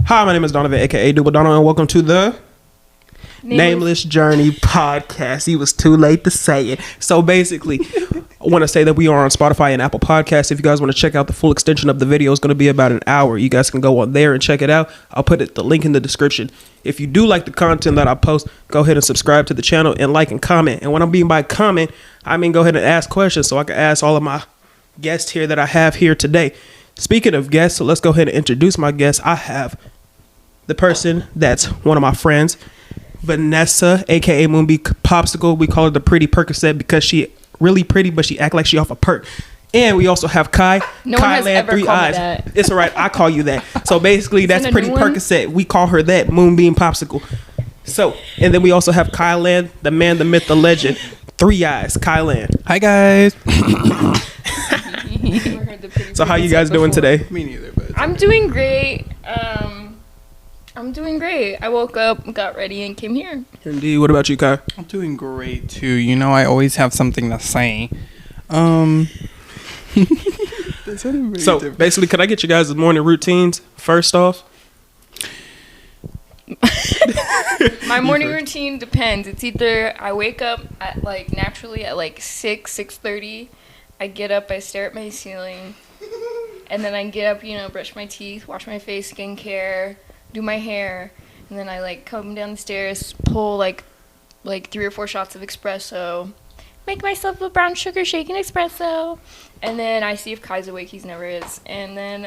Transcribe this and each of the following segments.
Hi, my name is Donavan, aka Dubble Dono, and welcome to the Nameless Journey podcast. He was too late to say it. So basically, I want to say that we are on Spotify and Apple Podcasts. If you guys want to check out the full extension of the video, it's going to be about an hour. You guys can go on there and check it out. I'll put the link in the description. If you do like the content that I post, go ahead and subscribe to the channel and like and comment. And what I'm mean by comment, I mean go ahead and ask questions so I can ask all of my guests here that I have here today. Speaking of guests, so let's go ahead and introduce my guests. I have the person that's one of my friends, Vanessa, aka Moonbeanposicle. We call her the pretty Percocet because she really pretty, but she act like she off a perk. And we also have Kai. No one has ever Three called Eyes. me that. It's all right. I call you that. So basically, that's pretty Percocet. We call her that, Moonbeanposicle. So, and then we also have Khiiiland, the man, the myth, the legend. 3 Eyes, Khiiiland. Hi guys. So how you guys doing today? Me neither, but I'm doing great. I'm doing great. I woke up, got ready, and came here. Indeed. What about you, Kai? I'm doing great too. You know, I always have something to say. So basically, could I get you guys' morning routines first off? My morning routine depends. It's either I wake up at naturally at 6:30. I get up, I stare at my ceiling, and then I get up, brush my teeth, wash my face, skincare, do my hair, and then I come down the stairs, pull like 3 or 4 shots of espresso, make myself a brown sugar shaken espresso, and then I see if Kai's awake. He never is, and then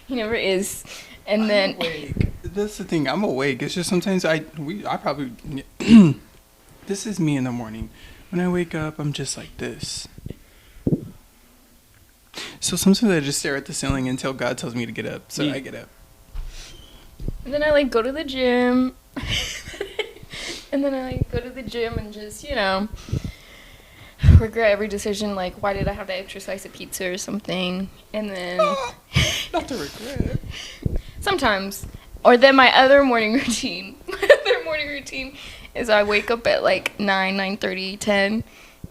he never is, and I'm then awake. That's the thing. I'm awake. It's just sometimes I probably this is me in the morning. When I wake up, I'm just like this. So sometimes I just stare at the ceiling until God tells me to get up. So I get up. And then I go to the gym. And then I go to the gym and just, regret every decision. Why did I have to exercise a pizza or something? And then Not to regret. Sometimes. Or then my other morning routine. Is I wake up at 9:30, 10.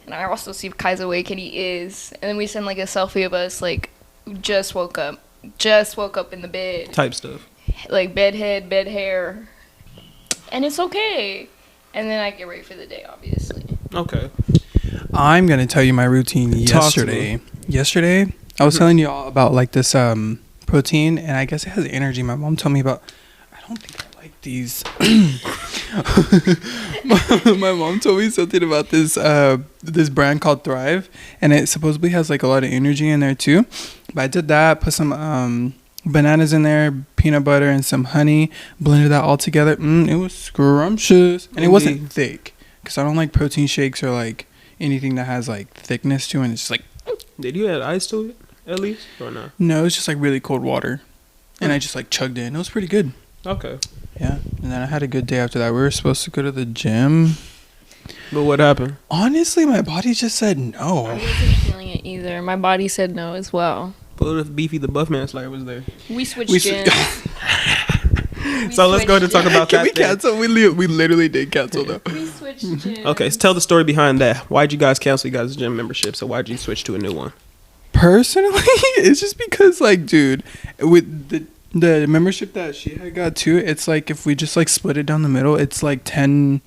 And I also see if Kai's awake, and he is. And then we send a selfie of us just woke up in the bed. Type stuff. Bed head, bed hair. And it's okay. And then I get ready for the day, obviously. Okay. I'm going to tell you my routine yesterday. Yesterday, I was telling you all about this protein, and I guess it has energy. My mom told me about. I don't think I like these. My mom told me something about this brand called Thrive, and it supposedly has a lot of energy in there too. But I did that, put some bananas in there, peanut butter, and some honey, blended that all together. It was scrumptious, and it wasn't thick because I don't like protein shakes or anything that has thickness to it. And it's just Did you add ice to it at least or not? No, it's just really cold water, and I just chugged it. And it was pretty good. Okay. Yeah, and then I had a good day after that. We were supposed to go to the gym. But what happened? Honestly, my body just said no. I wasn't feeling it either. My body said no as well. But if Beefy the Buffman Slayer was there? We switched gyms. So let's go ahead and talk about Can that. we cancel? We literally did cancel though. We switched gyms. Okay, so tell the story behind that. Why'd you guys cancel you guys' gym membership? So why'd you switch to a new one? Personally, it's just because dude, with the membership that she had got too, it's if we just split it down the middle, it's $15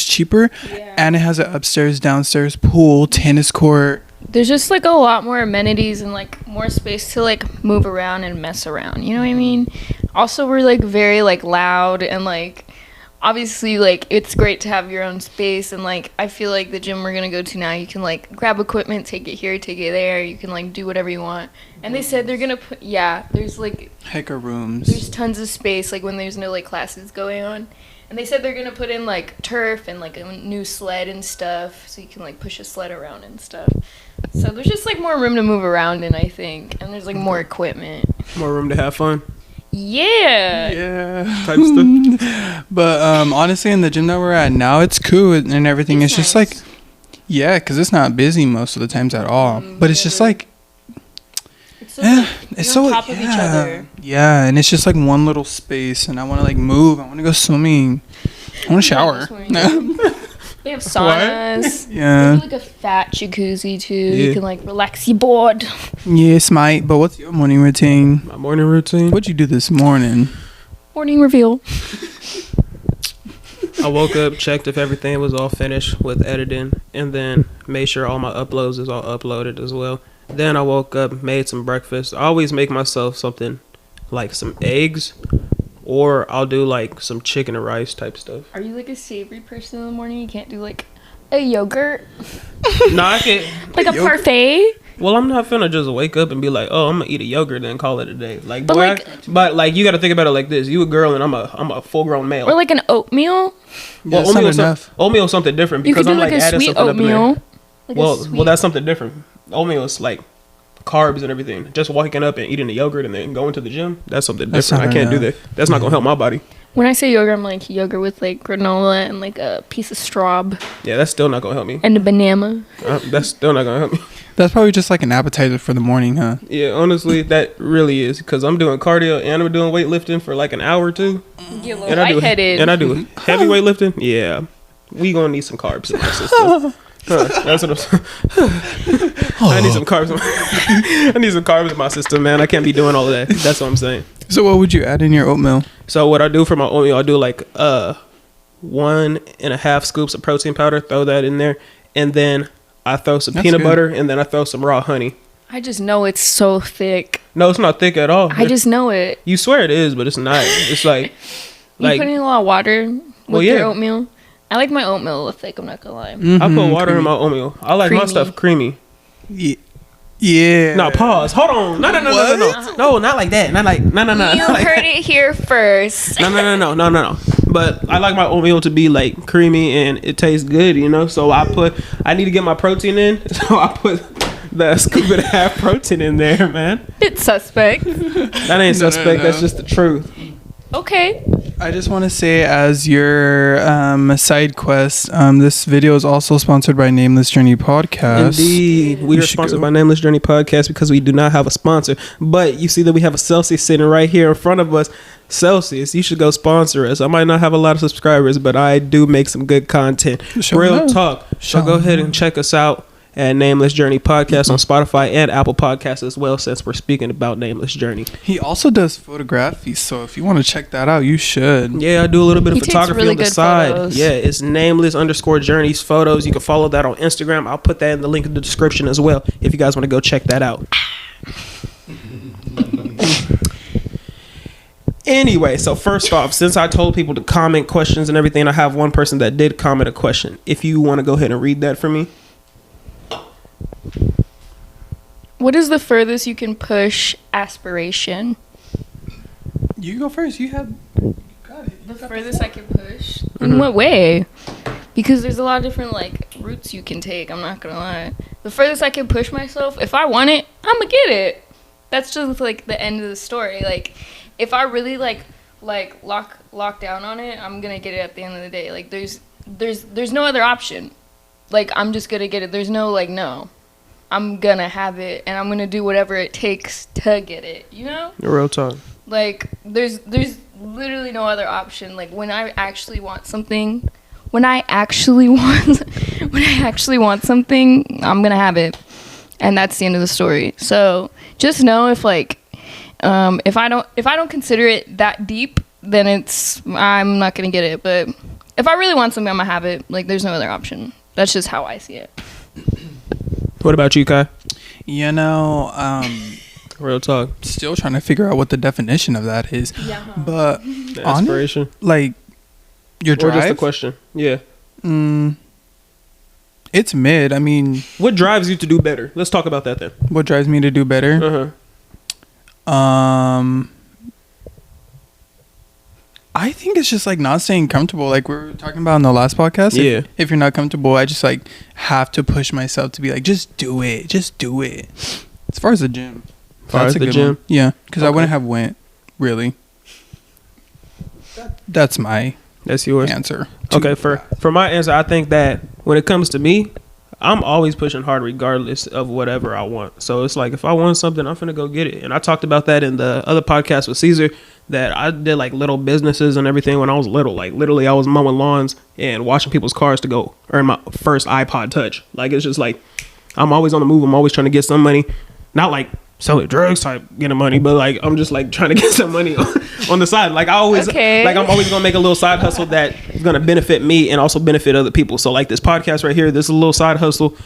cheaper. Yeah. And it has an upstairs, downstairs pool, tennis court. There's just a lot more amenities and more space to move around and mess around. You know what I mean? Also, we're very loud and obviously it's great to have your own space, and I feel the gym we're gonna go to now, you can grab equipment, take it here, take it there, you can do whatever you want. And they said they're gonna put there's Heck of rooms. there's tons of space when there's no classes going on. And they said they're gonna put in turf and a new sled and stuff, so you can push a sled around and stuff. So there's just more room to move around in, I think, and there's more equipment. More room to have fun. Yeah. Type stuff. But honestly, in the gym that we're at now, it's cool and everything. It's nice. just because it's not busy most of the times at all. But it's just It's so it's you're so on top of each other. Yeah, and it's just one little space, and I want to move. I want to go swimming. I want to shower. They have saunas. Yeah. They have like a fat jacuzzi too. Yeah. You can like relax your board. Yes, mate. But what's your morning routine? My morning routine. What'd you do this morning? Morning reveal. I woke up, checked if everything was all finished with editing, and then made sure all my uploads is all uploaded as well. Then I woke up, made some breakfast. I always make myself something like some eggs, or I'll do like some chicken and rice type stuff. Are you like a savory person in the morning? You can't do like a yogurt? No, I can't. Like a parfait? Well, I'm not finna just wake up and be like, oh, I'm gonna eat a yogurt and call it a day. Like, But boy, like- but like you got to think about it like this: you a girl and I'm a full grown male. Or like an oatmeal? Yeah, Well, that's not enough. oatmeal is something different You because could do I'm like like a adding sweet something up in there. oatmeal. Like a Well, sweet- that's something different. Oatmeal is like carbs and everything. Just waking up and eating the yogurt and then going to the gym, that's something That's different. I not can't do enough. that. That's not gonna help my body. When I say yogurt, I'm like yogurt with like granola and like a piece of straw Yeah, that's still not gonna help me. and a banana. That's still not gonna help me. That's probably just like an appetizer for the morning, huh? Yeah, honestly, that really is because I'm doing cardio and I'm doing weightlifting for like an hour or two. Get a little And I do lightheaded. and I do heavy weightlifting. Yeah, we gonna need some carbs in my system. Huh, that's what I'm saying. I need some carbs. I need some carbs in my system, man. I can't be doing all of that. That's what I'm saying. So what would you add in your oatmeal? So what I do for my oatmeal, I do like 1.5 scoops of protein powder. Throw that in there, and then I throw some That's peanut good. butter, and then I throw some raw honey. I just know it's so thick. No, it's not thick at all. I just know it. You swear it is, but it's not. It's like You put in a lot of water with Well, your yeah. oatmeal. I like my oatmeal a little thick, I'm not gonna lie. I put water in my oatmeal. I like my Creamy. stuff creamy. Yeah. No, pause. Hold on. No, not like that. Not like You not like heard that. it here first. No. But I like my oatmeal to be like creamy and it tastes good, you know. So I need to get my protein in, so I put the scoop and a half protein in there, man. It's suspect. That ain't No, suspect. no. That's just the truth. Okay. I just want to say, as your side quest, this video is also sponsored by Nameless Journey Podcast. Indeed, we You are should sponsored go. by Nameless Journey Podcast because we do not have a sponsor. But you see that we have a Celsius sitting right here in front of us. Celsius, you should go sponsor us. I might not have a lot of subscribers, but I do make some good content. Show Real them. talk. So Show go ahead them. and check us out at Nameless Journey Podcast on Spotify and Apple Podcasts as well, since we're speaking about Nameless Journey. He also does photography, so if you want to check that out, you should. Yeah, I do a little bit of He takes photography really on the good side. photos. Yeah, it's Nameless_Journeys photos. You can follow that on Instagram. I'll put that in the link in the description as well if you guys want to go check that out. Anyway, so first off, since I told people to comment questions and everything, I have one person that did comment a question. If you want to go ahead and read that for me. What is the furthest you can push aspiration? You go first. You have. Got it. The furthest I can push? In what way? Because there's a lot of different like routes you can take. I'm not gonna lie. The furthest I can push myself, if I want it, I'm gonna get it. That's just like the end of the story. Like, if I really like lock down on it, I'm gonna get it at the end of the day. Like, there's no other option. Like, I'm just gonna get it. There's no like no. I'm gonna have it, and I'm gonna do whatever it takes to get it. You know? Real talk. Like, there's literally no other option. Like, when I actually want something, when I actually want something, I'm gonna have it, and that's the end of the story. So just know if if I don't consider it that deep, then I'm not gonna get it. But if I really want something, I'm gonna have it. Like, there's no other option. That's just how I see it. What about you, Kai? You know, Real talk. still trying to figure out what the definition of that is. Yeah. But The on it, inspiration. like your Or just the drive, question. Yeah. it's mid. I mean, What drives you to do better? Let's talk about that then. what drives me to do better? Uh-huh. I think it's just like not staying comfortable, like we were talking about in the last podcast. Yeah. If you're not comfortable, I just like have to push myself to be like, just do it. As far as the gym, Far as a the good gym? one. Yeah, because I Okay. wouldn't have went. Really, that's my That's yours. answer. Okay, for my answer, I think that when it comes to me, I'm always pushing hard regardless of whatever I want. So it's like if I want something, I'm finna go get it. And I talked about that in the other podcast with Caesar, that I did like little businesses and everything when I was little. Like literally I was mowing lawns and washing people's cars to go earn my first iPod Touch. Like it's just like I'm always on the move. I'm always trying to get some money. Not like selling drugs type getting money, but like I'm just like trying to get some money on the side. Like I always like I'm always gonna make a little side hustle that is gonna benefit me and also benefit other people. So like this podcast right here, this is a little side hustle.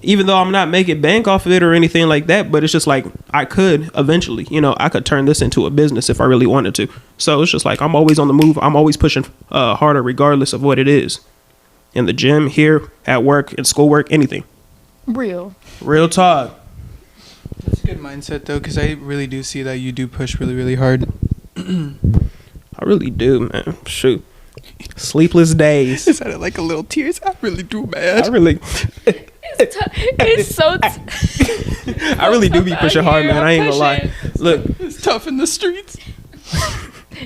Even though I'm not making bank off of it or anything like that, but it's just like I could eventually, you know, I could turn this into a business if I really wanted to. So it's just like I'm always on the move. I'm always pushing harder regardless of what it is. In the gym, here, at work, in schoolwork, anything. Real talk. That's a good mindset though, because I really do see that you do push really, really hard. I really do, man. Shoot. Sleepless days. Is that like a little tears? I really do, man. I really it's so I really do be pushing hard, man. I ain't gonna lie. Look, It's tough in the streets.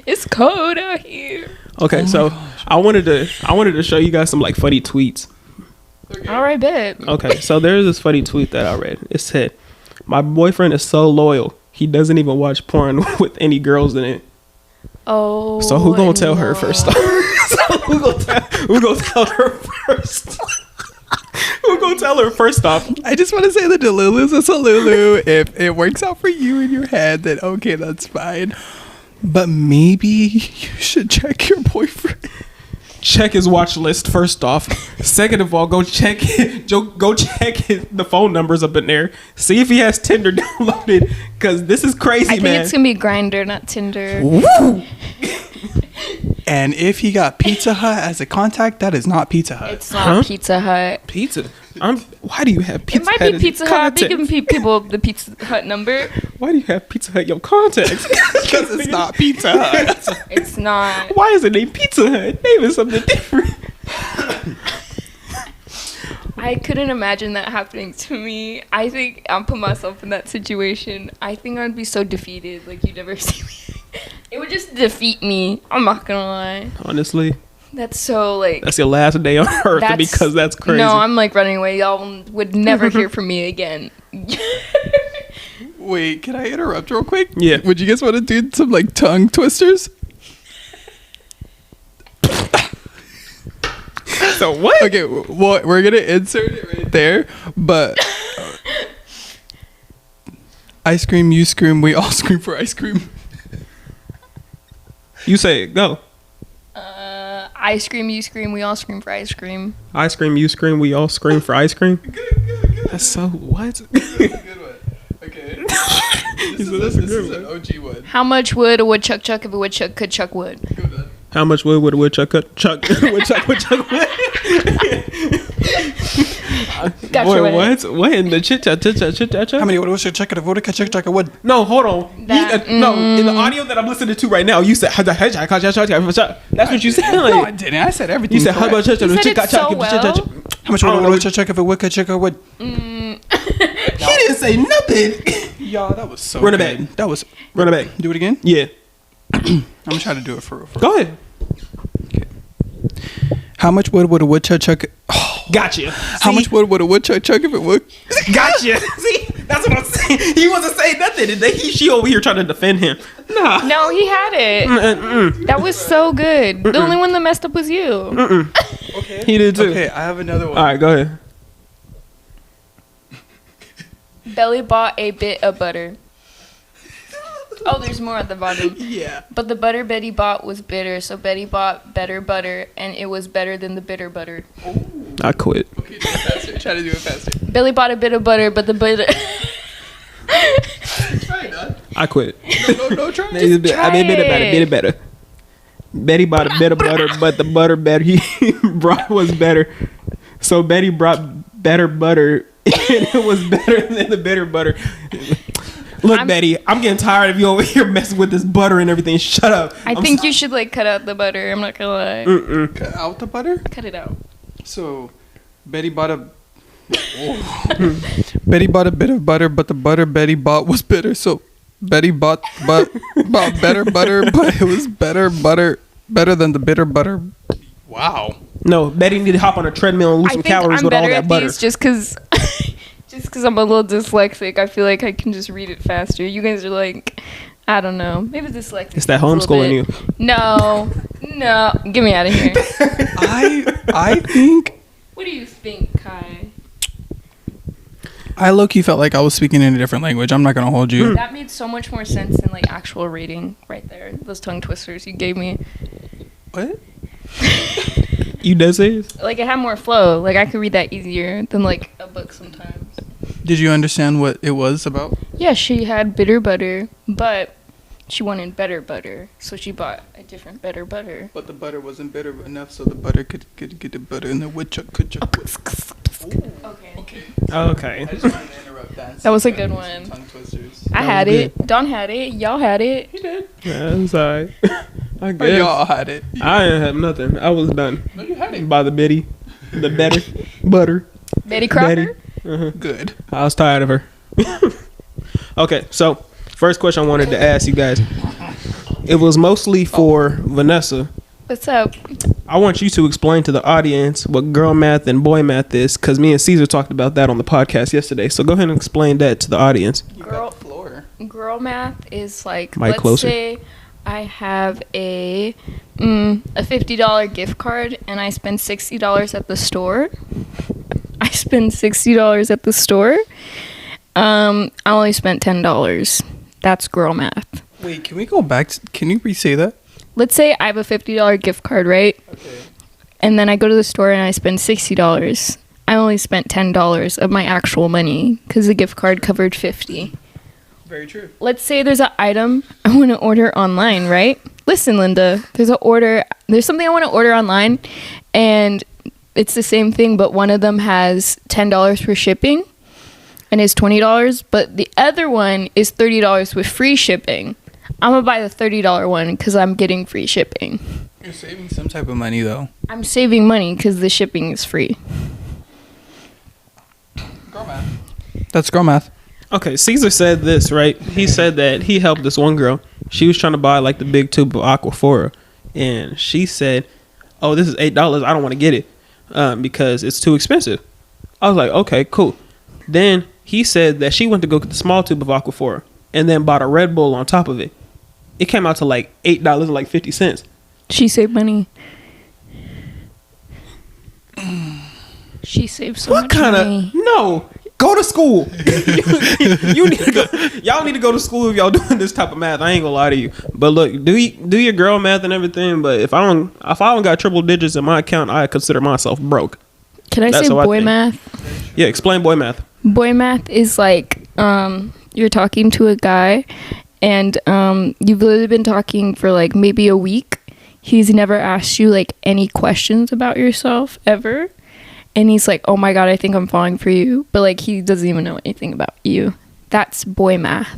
it's cold out here. okay, so I wanted to show you guys some like funny tweets. All right, bet. Okay, so there's this funny tweet that I read. It said, "My boyfriend is so loyal. He doesn't even watch porn with any girls in it." Oh. So who gonna tell her first off? So who gonna tell her first? Who gonna tell her first off? I just want to say that Delulu's a Salulu. If it works out for you in your head, then okay, that's fine. But maybe you should check your boyfriend. Check his watch list first off. Second of all, go check the phone numbers up in there. See if he has Tinder downloaded, because this is crazy, I think man. it's gonna be Grindr, not Tinder. Woo! And if he got Pizza Hut as a contact, that is not Pizza Hut. It's not Pizza Hut. Pizza. Why do you have Pizza Hut? It might be Pizza Hut. I've been contact? giving people the Pizza Hut number. Why do you have Pizza Hut your contacts? Because it's not Pizza Hut. It's not. Why is it named Pizza Hut? Name is something different. I couldn't imagine that happening to me. I think I'll put myself in that situation. I think I'd be so defeated. Like, you'd never see me. It would just defeat me. I'm not gonna lie. Honestly, That's so, like... that's your last day on earth because that's crazy. No, I'm, like, running away. Y'all would never hear from me again. Wait, can I interrupt real quick? Yeah. Would you guys want to do some like tongue twisters? So what? Okay, well, we're gonna insert it right there, but ice cream, you scream, we all scream for ice cream. You say it. Go. I scream, you scream, we all scream for ice cream. I scream, you scream, we all scream for ice cream. Good. That's so what? That's a good one. Okay. This is an OG one. How much would a woodchuck chuck if a woodchuck could chuck wood? Go ahead. How much wood would a woodchuck chuck? Woodchuck wood? Gotcha. Boy, what in the chit chat? How many would check it? Would check it? Would? No, hold on. That- No, in the audio that I'm listening to right now, you said that's what you said. No, I didn't. I said everything. You said how correct. much? You said it so well. How much would check if it would check it? Would? He didn't say nothing. Y'all, that was so Run it good. back. That was. Run it back. Do it again. Yeah. I'm gonna try to do it for real. Go ahead. How much would a woodchuck chuck? Gotcha. How much would a woodchuck chuck if it would? Gotcha. See, that's what I'm saying. He wasn't saying nothing. She over here trying to defend him. Nah. No, he had it. That was so good. The only one that messed up was you. Okay. He did too. Okay, I have another one. All right, go ahead. Belly bought a bit of butter. Oh, there's more at the bottom. Yeah. But the butter Betty bought was bitter, so Betty bought better butter, and it was better than the bitter butter. I quit. Okay, do it faster. Try to do it faster. Billy bought a bit of butter, but the butter... Try it, Dad. I quit. No, try it. I made it better. Betty bought a bit of butter, but the butter Betty brought was better. So Betty brought better butter, and it was better than the bitter butter. Look, Betty, I'm getting tired of you over here messing with this butter and everything. Shut up. I think you should, like, cut out the butter. I'm not gonna lie. Cut out the butter? Cut it out. So, Betty bought a... Betty bought a bit of butter, but the butter Betty bought was bitter. So, Betty bought better butter, but it was better than the bitter butter. Wow. No, Betty need to hop on a treadmill and lose I some think calories I'm with all better that at butter. these just because I'm a little dyslexic. I feel like I can just read it faster. You guys are like, I don't know. Maybe dyslexic. It's that a little homeschooling bit. you. No, get me out of here. I think What do you think, Kai? I low-key felt like I was speaking in a different language. I'm not gonna hold you. That made so much more sense than like actual reading right there. Those tongue twisters you gave me. What? You dead serious? Like it had more flow. Like I could read that easier than like a book sometimes. Did you understand what it was about? Yeah, she had bitter butter, but she wanted better butter, so she bought a different better butter. But the butter wasn't bitter enough, so the butter could get the butter in the woodchuck. Okay. Okay. I just wanted to interrupt that. That was a good one. Tongue twisters. I That had was it. Don had it. Y'all had it. You did. Yeah, I'm sorry. I Oh, guess. y'all had it. I didn't have nothing. I was done. No, you had it. By the Betty. The better. Butter. Betty Crocker. Uh-huh. Good. I was tired of her. Okay, so first question I wanted to ask you guys. It was mostly for Vanessa. What's up? I want you to explain to the audience what girl math and boy math is, because me and Caesar talked about that on the podcast yesterday. So go ahead and explain that to the audience. You Girl- got the floor. Girl math is like, Mic let's closer. say I have a $50 gift card and I spend $60 at the store. I spend $60 at the store. I only spent $10. That's girl math. Wait, can we go back? Can you re-say that? Let's say I have a $50 gift card, right? Okay. And then I go to the store and I spend $60. I only spent $10 of my actual money because the gift card covered $50. Very true. Let's say there's an item I want to order online, right? Listen, Linda, there's something I want to order online and it's the same thing, but one of them has $10 for shipping and is $20, but the other one is $30 with free shipping. I'm going to buy the $30 one because I'm getting free shipping. You're saving some type of money, though. I'm saving money because the shipping is free. Girl math. That's girl math. Okay, Caesar said this, right? He said that he helped this one girl. She was trying to buy like the big tube of Aquaphora. And she said, oh, this is $8. I don't want to get it because it's too expensive. I was like, okay, cool. Then he said that she went to go get the small tube of Aquaphora and then bought a Red Bull on top of it. It came out to like $8.50. She saved money. She saved so much money. No. Go to school. you need to go. Y'all need to go to school if y'all doing this type of math. I ain't gonna lie to you. But look, do your girl math and everything. But if I don't got triple digits in my account, I consider myself broke. Can I That's say how I boy think. math? Yeah, explain boy math. Boy math is like you're talking to a guy and you've literally been talking for like maybe a week. He's never asked you like any questions about yourself ever. And he's like, oh my God, I think I'm falling for you. But like he doesn't even know anything about you. That's boy math.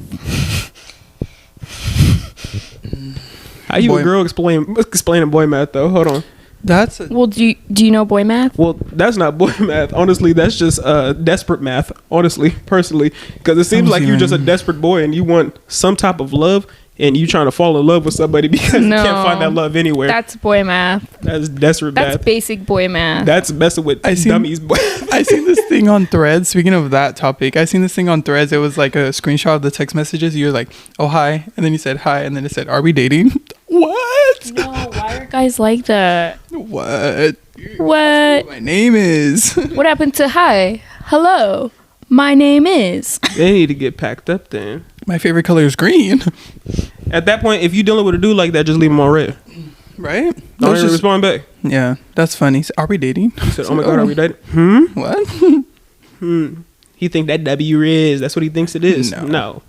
How you Boy- a girl explaining boy math though? Hold on. That's Well, do you know boy math? Well, that's not boy math. Honestly, that's just desperate math. Honestly, personally, because it seems like you're just a desperate boy and you want some type of love, and you trying to fall in love with somebody because No. you can't find that love anywhere. That's boy math. That's desperate That's math. basic boy math. That's messing with I seen- dummies. Boy. I seen this thing on Threads. Speaking of that topic, I seen this thing on Threads. It was like a screenshot of the text messages. You were like, "Oh hi," and then you said hi, and then it said, "Are we dating?" What? No, why are guys like that? What? What? My name is. What happened to hi? Hello. My name is. They need to get packed up then. My favorite color is green. At that point, if you dealing with a dude like that, just leave him on red. Right? Don't That's even just- respond back. yeah, that's funny. So, are we dating? He said, "Oh my God, are we dating?" What? He think that W is. That's what he thinks it is. No. No.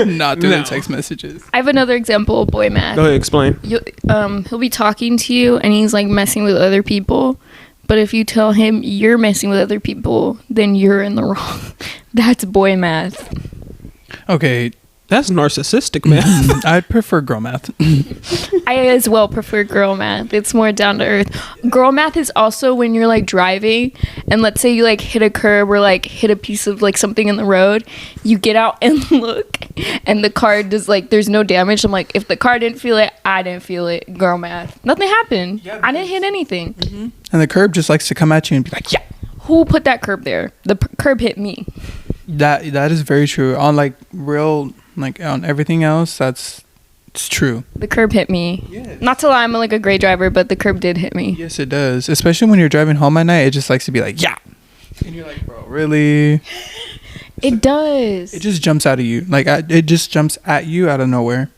Not through No. the text messages. I have another example of boy math. Go ahead, explain. He'll be talking to you and he's like messing with other people. But if you tell him you're messing with other people, then you're in the wrong. That's boy math. Okay, That's narcissistic, man. I'd prefer girl math. I as well prefer girl math. It's more down to earth. Girl math is also when you're like driving and let's say you like hit a curb or like hit a piece of like something in the road. You get out and look and the car does like there's no damage. I'm like, if the car didn't feel it, I didn't feel it. Girl math. Nothing happened. Yeah, I didn't hit anything. Mm-hmm. And the curb just likes to come at you and be like, yeah. Who put that curb there? The curb hit me. That is very true. On like real, like on everything else, it's true. The curb hit me. Yes. Not to lie, I'm like a great driver, but the curb did hit me. Yes, it does. Especially when you're driving home at night, it just likes to be like, yeah. And you're like, bro, really? It does. It just jumps out of you. Like, it just jumps at you out of nowhere.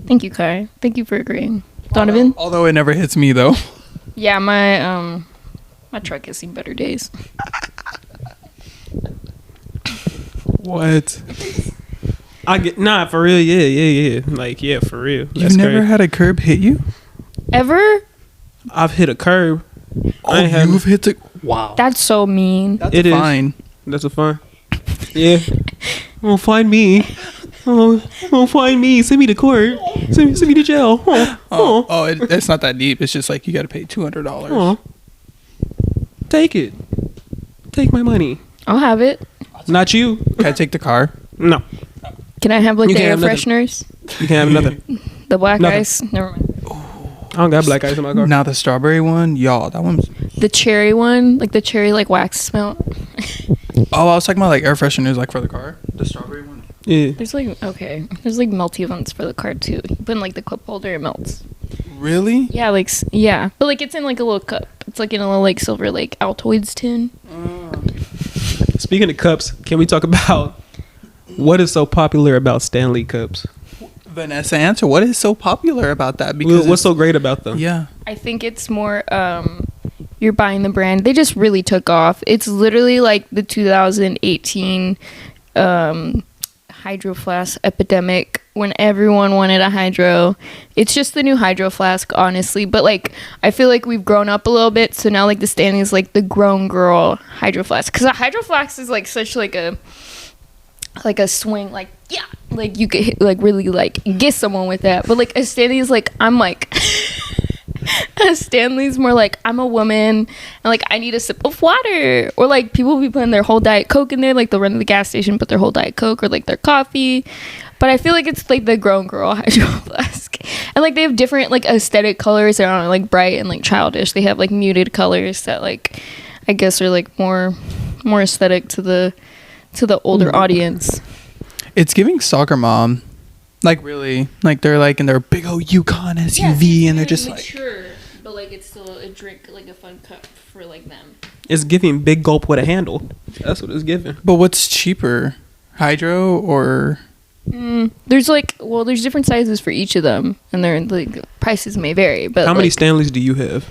Thank you, Kai. Thank you for agreeing. Donavan? Although it never hits me, though. Yeah, my truck has seen better days. What? I get for real. Yeah. Like, yeah, for real. You've never had a curb hit you? Ever? I've hit a curb. Oh, you've hit a... Wow. That's so mean. That's a fine. That's a fine. Yeah. Oh, find me. Oh, find me. Send me to court. Send me to jail. It's not that deep. It's just like you got to pay $200. Oh. Take it. Take my money. I'll have it. Not you. Can I take the car? No. Can I have like You the air can't have fresheners? You can't have nothing. The black Nothing. ice? Never mind. I don't got black ice in my car. Now the strawberry one, y'all, that one's... The cherry one? Like the cherry like wax smell? Oh, I was talking about like air fresheners like for the car. The strawberry one. Yeah. There's like melty ones for the car too. You put in like the cup holder, it melts. Really? Yeah, but like it's in like a little cup. It's like in a little like silver like Altoids tin. Speaking of cups, can we talk about what is so popular about Stanley cups? Vanessa, answer. What is so popular about that? Because what's so great about them? Yeah. I think it's more you're buying the brand. They just really took off. It's literally like the 2018 Hydro Flask epidemic when everyone wanted a hydro. It's just the new Hydro Flask, honestly. But like I feel like we've grown up a little bit, so now like the Stanley is like the grown girl Hydro Flask. Because a Hydro Flask is like such like a swing, like yeah, like you could hit, like really like get someone with that. But like a Stanley is like I'm like a Stanley's more like I'm a woman and like I need a sip of water, or like people be putting their whole Diet Coke in there, like they'll run to the gas station, put their whole Diet Coke or like their coffee. But I feel like it's like the grown girl Hydro Flask, and like they have different like aesthetic colors. They're not like bright and like childish. They have like muted colors that like I guess are like more aesthetic to the older audience. It's giving soccer mom. Like really, like they're like in their big old Yukon SUV, and they're just mature, but like it's still a drink, like a fun cup for like them. It's giving big gulp with a handle. That's what it's giving. But what's cheaper, hydro or? There's different sizes for each of them, and their like prices may vary. But how many Stanleys do you have?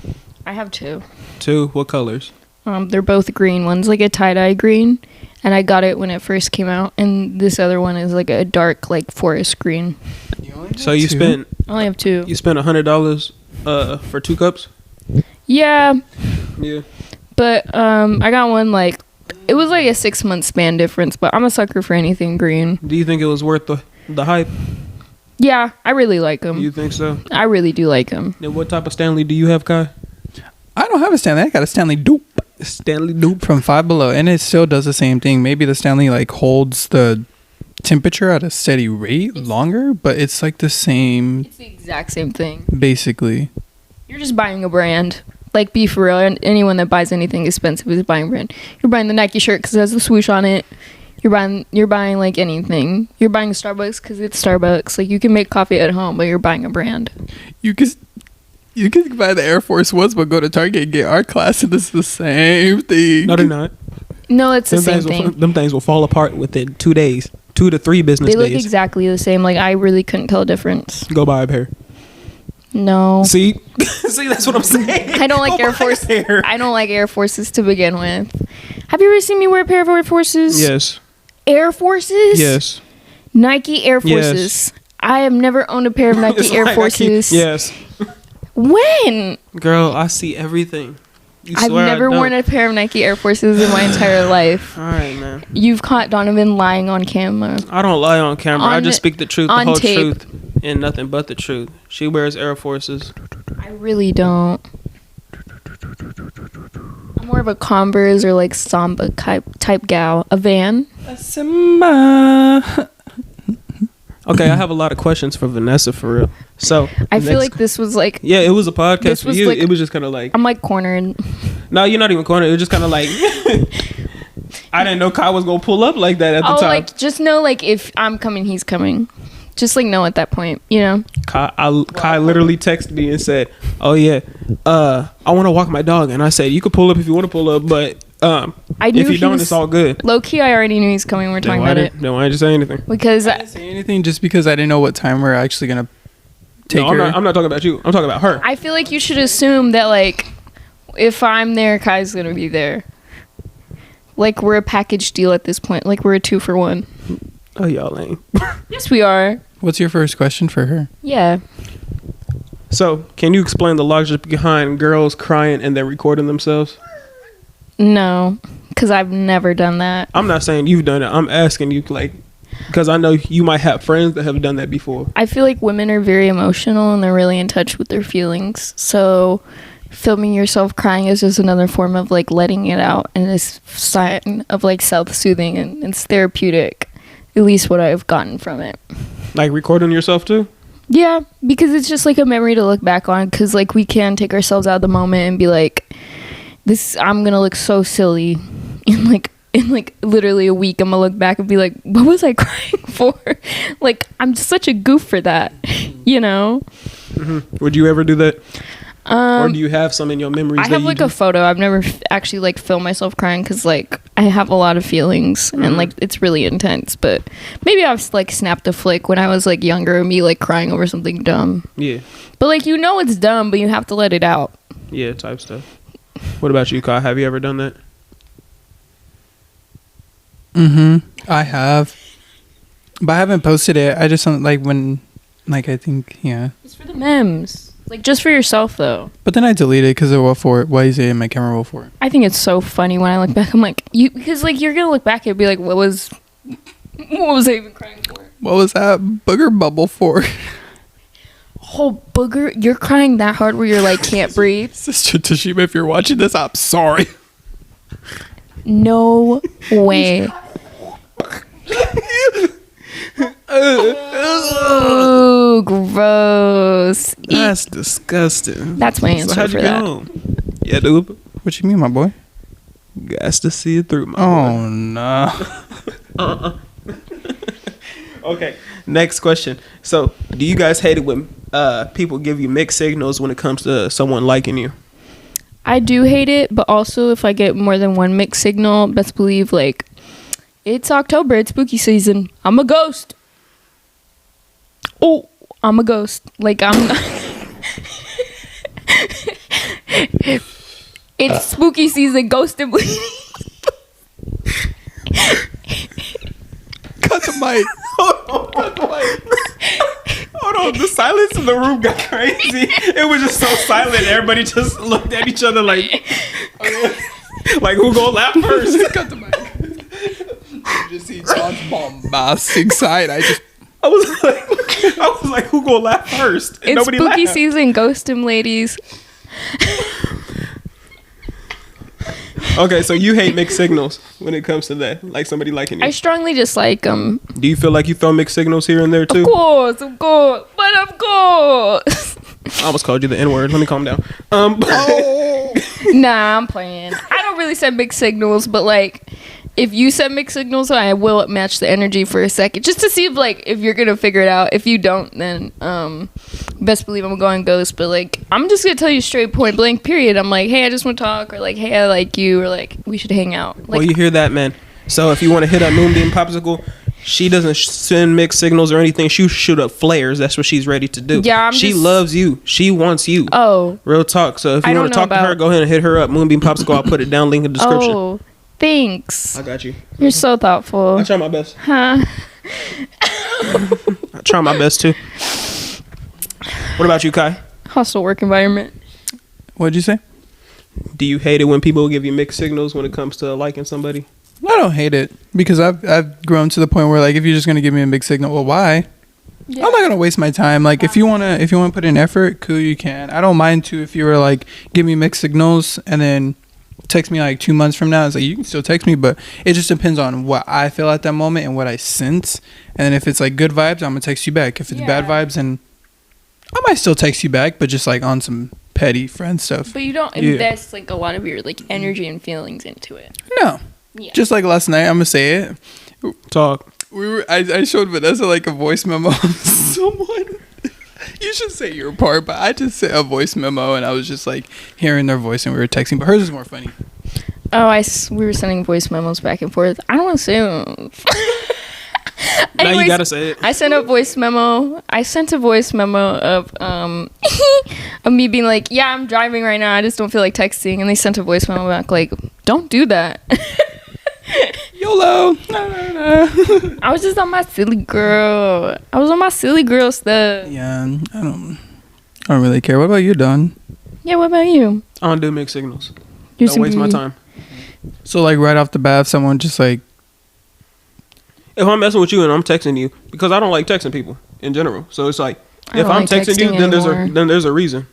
I have two. Two. What colors? They're both green. One's like a tie-dye green, and I got it when it first came out, and this other one is like a dark like forest green. So you spent? I only have two. You spent $100 for 2 cups? Yeah. Yeah. But I got one like it was like a 6-month span difference, but I'm a sucker for anything green. Do you think it was worth the hype? Yeah, I really like them. You think so? I really do like them. Then what type of Stanley do you have, Kai? I don't have a Stanley. I got a Stanley Dupe. Stanley Dupe from Five Below, and it still does the same thing. Maybe the Stanley like holds the temperature at a steady rate longer, but it's like the same. It's the exact same thing. Basically, you're just buying a brand. Like, be for real. And anyone that buys anything expensive is buying a brand. You're buying the Nike shirt because it has the swoosh on it. You're buying like anything. You're buying Starbucks because it's Starbucks. Like, you can make coffee at home, but you're buying a brand. You can buy the Air Force Ones, but go to Target and get our class, and it's the same thing. No, they're not. No, it's the same thing. Them things will fall apart within 2 days. 2 to 3 business days. They look exactly the same. Like, I really couldn't tell a difference. Go buy a pair. No. See, that's what I'm saying. I don't like Air Force. I don't like Air Forces to begin with. Have you ever seen me wear a pair of Air Forces? Yes. Air Forces? Yes. Nike Air Forces. Yes. I have never owned a pair of Nike Air Forces. Yes. When? Girl, I see everything. I've swear never I don't. worn a pair of Nike Air Forces in my entire life. All right, man. You've caught Donavan lying on camera. I don't lie on camera. I On- just speak the truth, the on whole tape. truth, and nothing but the truth. She wears Air Forces. I really don't. I'm more of a Converse or like Samba type gal. A Van. Simba. Okay, I have a lot of questions for Vanessa for real. So I feel like this was like, yeah, it was a podcast This for was you. like- It was just kind of like I'm like cornered. no, you're not even corner. It was just kind of like I didn't know Kai was gonna pull up like that at the Oh, time. like just know like if I'm coming, he's coming. Just like know at that point, you know. Kai literally texted me and said, "Oh yeah, I want to walk my dog," and I said, "You can pull up if you want to pull up, but I knew if you he don't, was, it's all good." Low key, I already knew he's coming. We're talking about it Then why did you say anything? because I didn't say anything just because I didn't know what time we're actually gonna take No, her. I'm not talking about you. I'm talking about her. I feel like you should assume that like if I'm there, Kai's gonna be there. Like we're a package deal at this point. Like we're a 2-for-1. Oh, y'all ain't. Yes, we are. What's your first question for her? Yeah. So, can you explain the logic behind girls crying and then recording themselves? No, because I've never done that. I'm not saying you've done it. I'm asking you, like, because I know you might have friends that have done that before. I feel like women are very emotional and they're really in touch with their feelings. So filming yourself crying is just another form of like letting it out and this sign of like self-soothing and it's therapeutic. At least what I've gotten from it. Like recording yourself too? Yeah, because it's just like a memory to look back on because like we can take ourselves out of the moment and be like, this, I'm going to look so silly in like literally a week. I'm going to look back and be like, what was I crying for? Like, I'm just such a goof for that, you know? Mm-hmm. Would you ever do that? Or do you have some in your memories? I have like a photo. I've never actually like filmed myself crying because like I have a lot of feelings and like it's really intense. But maybe I've like snapped a flick when I was like younger, me like crying over something dumb. Yeah. But like you know it's dumb, but you have to let it out. Yeah, type stuff. What about you, Kai? Have you ever done that? I have, but I haven't posted it. I just don't like when, like I think It's for the memes. Like just for yourself though. But then I deleted because of what for it. Why is it in my camera roll for it? I think it's so funny when I look back. I'm like you because like you're gonna look back and be like, what was I even crying for? What was that booger bubble for? Whole booger, you're crying that hard where you're like can't breathe. Sister Tashima, if you're watching this, I'm sorry. No way. Ooh, gross. That's disgusting. That's my answer how'd for you that. get home? Yeah, dude. What you mean, my boy? Got to see it through, my boy. Oh no. Okay, next question. So, do you guys hate it when people give you mixed signals when it comes to someone liking you? I do hate it, but also if I get more than one mixed signal, best believe like it's October, it's spooky season. I'm a ghost. Oh, I'm a ghost. Like I'm not. It's spooky season, ghost and bleeding. Cut the mic. Hold on, the silence in the room got crazy. It was just so silent. Everybody just looked at each other like who gonna laugh first? Cut the mic. You just see John's bombastic side. I was like, who gonna laugh first? And It's nobody spooky laughed. season, ghost and ladies. Okay, so you hate mixed signals when it comes to that, like somebody liking you. I strongly dislike them. Do you feel like you throw mixed signals here and there too? Of course, but of course. I almost called you the N-word. Let me calm down. Nah, I'm playing. I don't really send mixed signals, but like, if you send mixed signals, I will match the energy for a second, just to see if you're gonna figure it out. If you don't, then best believe I'm going ghost. But like, I'm just gonna tell you straight point blank. Period. I'm like, hey, I just want to talk, or like, hey, I like you, or like, we should hang out. Like, Well, you hear that, man. So if you want to hit up Moonbeanposicle, she doesn't send mixed signals or anything. She shoot up flares. That's what she's ready to do. Yeah, she loves you. She wants you. oh, Real talk. So if I you don't want to know talk to her, about- go ahead and hit her up. Moonbeanposicle. I'll put it down. Link in the description. oh, thanks. I got you. You're so thoughtful. I try my best. Huh? I try my best too. What about you, Kai? Hostile work environment. What'd you say? Do you hate it when people give you mixed signals when it comes to liking somebody? I don't hate it because I've grown to the point where like if you're just gonna give me a big signal, well, why? Yeah. I'm not gonna waste my time. Like if you wanna put in effort, cool, you can. I don't mind too if you were like give me mixed signals and then text me like 2 months from now. It's like you can still text me, but it just depends on what I feel at that moment and what I sense. And then if it's like good vibes, I'm gonna text you back. If it's bad vibes, and I might still text you back, but just like on some petty friend stuff. But you don't invest like a lot of your like energy and feelings into it. No. Yeah. Just like last night, I'm gonna say it. Talk. I showed Vanessa like a voice memo of someone. You should say your part, but I just sent a voice memo and I was just like hearing their voice and we were texting. But hers is more funny. Oh, we were sending voice memos back and forth. I don't want to say them. Now you gotta say it. I sent a voice memo. I sent a voice memo of of me being like, yeah, I'm driving right now. I just don't feel like texting. And they sent a voice memo back like, don't do that. YOLO. I was just on my silly girl. I was on my silly girl stuff. Yeah, I don't really care. What about you, Don? Yeah, what about you? I don't do mixed signals. Don't waste my time. So like right off the bat, someone just like, if I'm messing with you and I'm texting you, because I don't like texting people in general. So it's like if I'm like texting you, then there's a reason.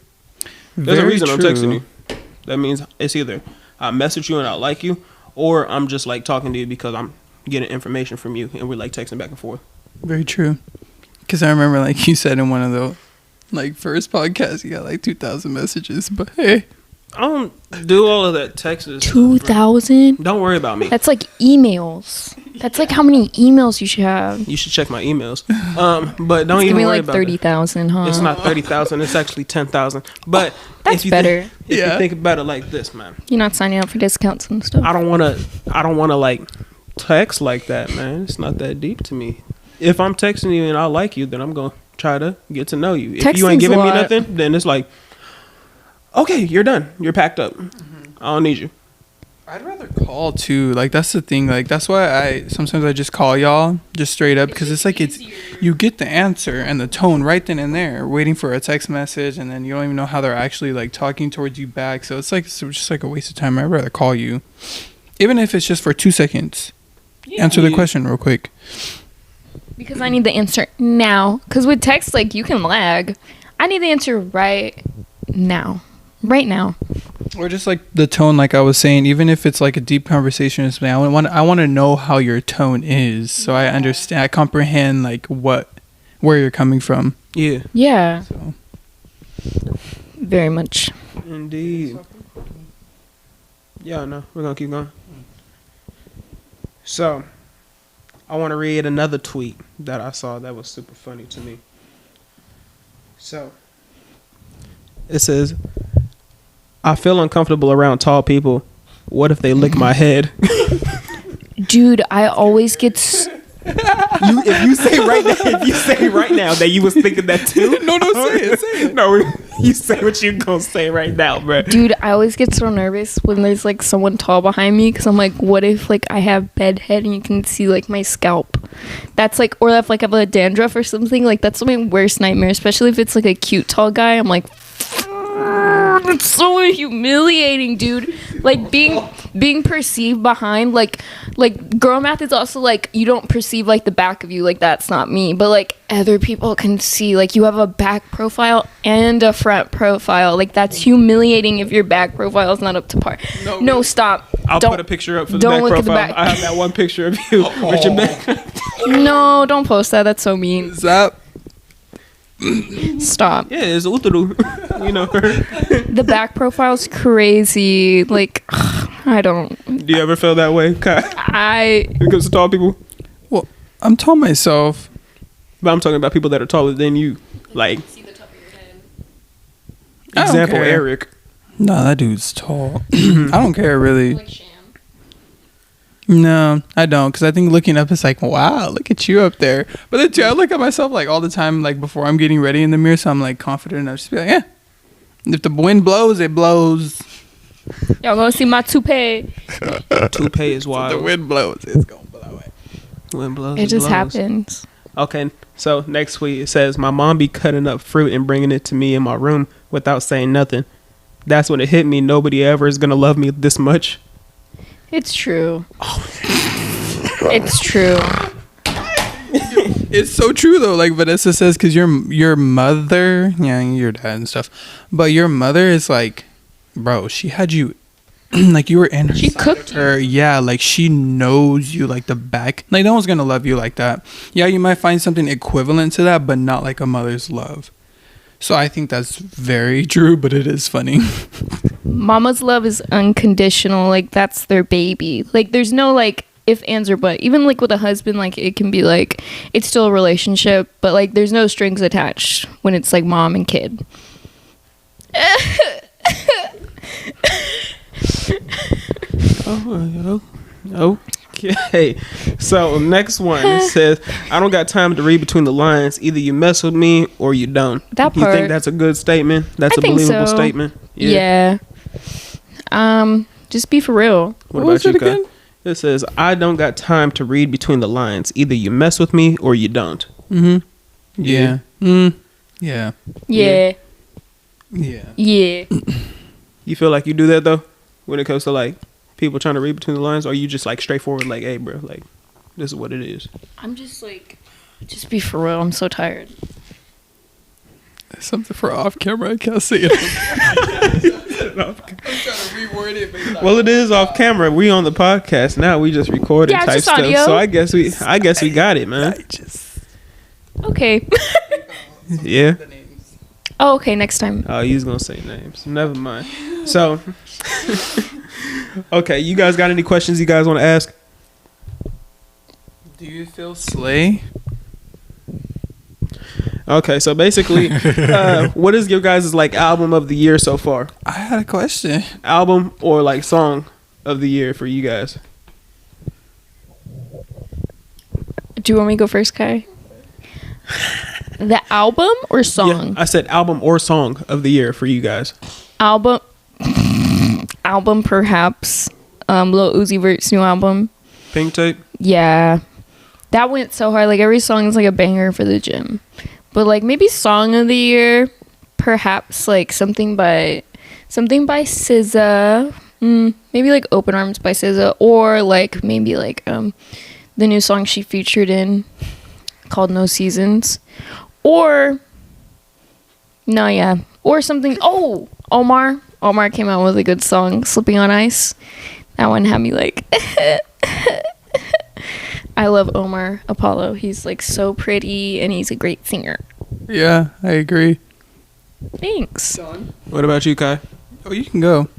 There's a reason I'm texting you. That means it's either I message you and I like you, or I'm just like talking to you because I'm getting information from you and we're like texting back and forth. Very true. Because I remember like you said in one of the like first podcasts you got like 2,000 messages, but hey. I don't do all of that texts. 2,000? Don't worry about me. That's like emails. That's like how many emails you should have. You should check my emails. But don't even worry like about 30,000, huh? It's not 30,000. It's actually 10,000. But that's better. If you think about it like this, man. You're not signing up for discounts and stuff. I don't want to like text like that, man. It's not that deep to me. If I'm texting you and I like you, then I'm going to try to get to know you. If you ain't giving me nothing, then it's like, okay, you're done. You're packed up. I don't need you. I'd rather call too. Like that's the thing. Like that's why I sometimes just call y'all just straight up because it's like you get the answer and the tone right then and there, waiting for a text message, and then you don't even know how they're actually like talking towards you back. So it's just like a waste of time. I'd rather call you, even if it's just for 2 seconds. Yeah. Answer the question real quick. Because I need the answer now. Because with text, like you can lag. I need the answer right now. Right now. Or just like the tone, like I was saying, even if it's like a deep conversation, I want to know how your tone is, so I understand, I comprehend like where you're coming from. Yeah. So. Very much. Indeed. Yeah, no, we're gonna keep going. So, I want to read another tweet that I saw that was super funny to me. So, it says, I feel uncomfortable around tall people. What if they lick my head? Dude, I always get... If you say right now that you was thinking that too. No, say it. No, you say what you gonna say right now, bro. Dude, I always get so nervous when there's like someone tall behind me because I'm like, what if like I have bed head and you can see like my scalp? That's like, or if like I have a dandruff or something, like that's my worst nightmare, especially if it's like a cute tall guy. I'm like, it's so humiliating, dude. Like being perceived behind, like girl math is also like you don't perceive like the back of you, like that's not me, but like other people can see like you have a back profile and a front profile. Like that's humiliating if your back profile is not up to par. No, stop. I'll put a picture up for the back profile. At the back. I have that one picture of you with your back. No, don't post that. That's so mean. Zap. Stop. Yeah, it's Uturu. You know her. The back profile's crazy. Like, I don't. Do you ever feel that way, Kai? When it comes to tall people? Well, I'm tall myself. But I'm talking about people that are taller than you. Like, see the top of your head. Example, Eric. No, that dude's tall. I don't care, really. Like Sham? No, I don't, because I think looking up is like, wow, look at you up there. But then too, I look at myself like all the time, like before I'm getting ready in the mirror, so I'm like confident enough to be like, yeah, if the wind blows, it blows. Y'all gonna see my toupee. Toupee is wild. If the wind blows, it's gonna blow away. Wind blows. It just happens. Okay, so next week it says, my mom be cutting up fruit and bringing it to me in my room without saying nothing. That's when it hit me. Nobody ever is gonna love me this much. It's true. It's true. It's so true though. Like Vanessa says, because your mother, yeah, your dad and stuff, but your mother is like, bro, she had you like you were in her. She cooked her. Yeah, like she knows you like the back. Like no one's gonna love you like that. Yeah, you might find something equivalent to that, but not like a mother's love. So I think that's very true, but it is funny. Mama's love is unconditional. Like that's their baby. Like there's no like if, ands, or but. Even like with a husband, like it can be like it's still a relationship, but like there's no strings attached when it's like mom and kid. Okay. So next one it says, I don't got time to read between the lines. Either you mess with me or you don't. That part. You think that's a good statement? That's I a think believable so. statement? Yeah. Just be for real. What about you, Kai? It says, I don't got time to read between the lines. Either you mess with me or you don't. Mm-hmm. Yeah. Yeah. Yeah. Yeah. Yeah. You feel like you do that though? When it comes to like people trying to read between the lines? Or are you just like straightforward like, hey bro, like this is what it is? I'm just like, just be for real. I'm so tired. Something for off camera. I can't say it. I'm trying to reword it. But Well, it is off camera. We on the podcast now. We just recorded Yeah, it's type just stuff. audio. So I guess we got it, man. Okay. Yeah. Oh, okay. Next time. Oh, you was gonna say names. Never mind. So, okay, you guys got any questions you guys want to ask? Do you feel slay? Okay, so basically, what is your guys' like album of the year so far? I had a question. Album or like song of the year for you guys? Do you want me to go first, Kai? The album or song? Yeah, I said album or song of the year for you guys. Album perhaps. Lil Uzi Vert's new album. Pink Tape. Yeah, that went so hard. Like every song is like a banger for the gym. But like maybe song of the year, perhaps like something by SZA. Maybe like Open Arms by SZA, or like maybe like the new song she featured in called No Seasons, or something. Oh, Omar came out with a good song, Slipping on Ice. That one had me like I love Omar Apollo. He's like so pretty and he's a great singer. Yeah, I agree. Thanks. What about you, Kai? Oh, you can go.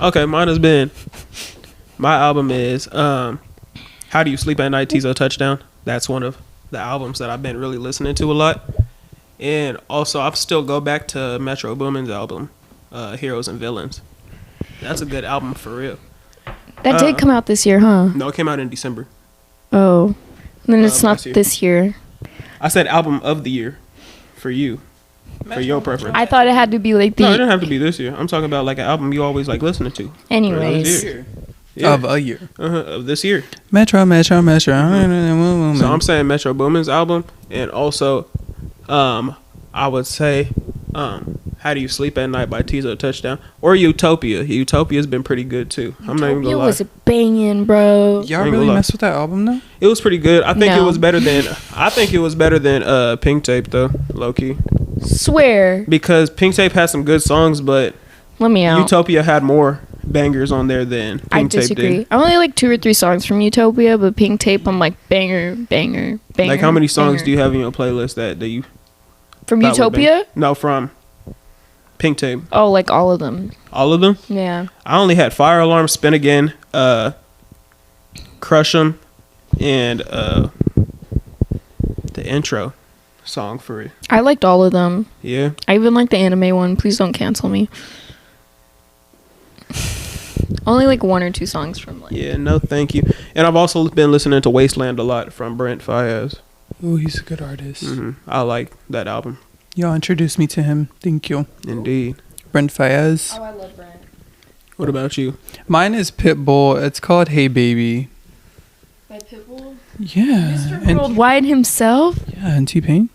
Okay, mine has been. My album is How Do You Sleep at Night, Tizo Touchdown. That's one of the albums that I've been really listening to a lot. And also, I still go back to Metro Boomin's album, Heroes and Villains. That's a good album for real. That did come out this year, huh? No, it came out in December. Oh. Then it's not last year. this year. I said album of the year for you, for your preference. I thought it had to be like the... No, it didn't have to be this year. I'm talking about like an album you always like listening to. Anyways. Yeah. Of a year. Of this year. Metro. So I'm saying Metro Boomin's album, and also, I would say, How Do You Sleep at Night by Tizo Touchdown, or Utopia. Utopia's been pretty good too. I'm not even gonna lie. It was banging, bro. Y'all Ain't really gonna lie. messed with that album though? It was pretty good. I think it No. was better than. I think it was better than Pink Tape though, low key, Swear. because Pink Tape had some good songs, but Let me out. Utopia had more bangers on there than Pink I Tape disagree. did. I only like 2 or 3 songs from Utopia, but Pink Tape, I'm like banger. Like how many songs do you have in your playlist that you from thought would bang? Utopia? No, from Pink Tape. Oh, like all of them. All of them? Yeah. I only had Fire Alarm, Spin Again, Crush 'Em, and the intro song for it. I liked all of them. Yeah. I even like the anime one. Please don't cancel me. Only like 1 or 2 songs from like... Yeah, no thank you. And I've also been listening to Wasteland a lot from Brent Faiyaz. Oh, he's a good artist. I like that album. Y'all introduced me to him. Thank you. Indeed. Brent Faiyaz. Oh, I love Brent. What about you? Mine is Pitbull. It's called Hey Baby. By Pitbull? Yeah. Mr. Worldwide himself? Yeah, and T-Pain.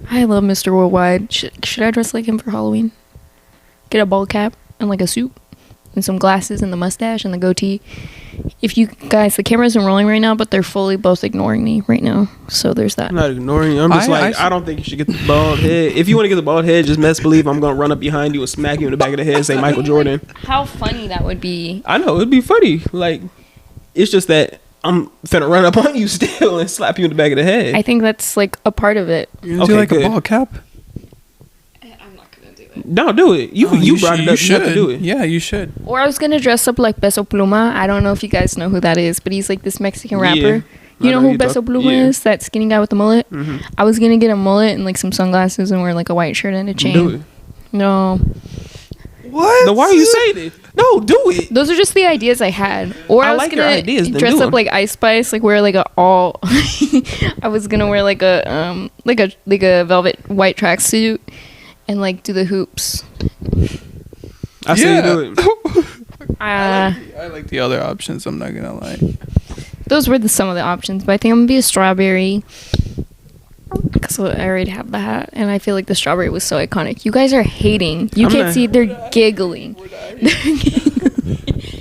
I love Mr. Worldwide. Should I dress like him for Halloween? get a bald cap and like a suit and some glasses and the mustache and the goatee. If you guys, the camera isn't rolling right now, but they're fully both ignoring me right now. So there's that. I'm not ignoring you. I'm just I don't think you should get the bald head. If you want to get the bald head, just best believe I'm going to run up behind you and smack you in the back of the head and say Michael Jordan. How funny that would be. I know, it'd be funny. Like, it's just that I'm finna run up on you still and slap you in the back of the head. I think that's like a part of it. You're gonna do like good. a ball cap? I'm not going to do it. No, do it. You brought it up. You have to do it. Yeah, you should. Or I was going to dress up like Peso Pluma. I don't know if you guys know who that is, but he's like this Mexican rapper. Yeah. You know who Peso Pluma is? That skinny guy with the mullet? Mm-hmm. I was going to get a mullet and like some sunglasses and wear like a white shirt and a chain. Do it. No. What? No, why are you saying it? No, do it. Those are just the ideas I had. Or I was like your gonna ideas, then dress do up 'em. like Ice Spice, like wear like a all. I was gonna wear like a velvet white tracksuit, and like do the hoops. I see you do it. I like the other options. I'm not gonna lie. Those were some of the options, but I think I'm gonna be a strawberry. Because I already have that, and I feel like the strawberry was so iconic. You guys are hating. You can't see they're giggling.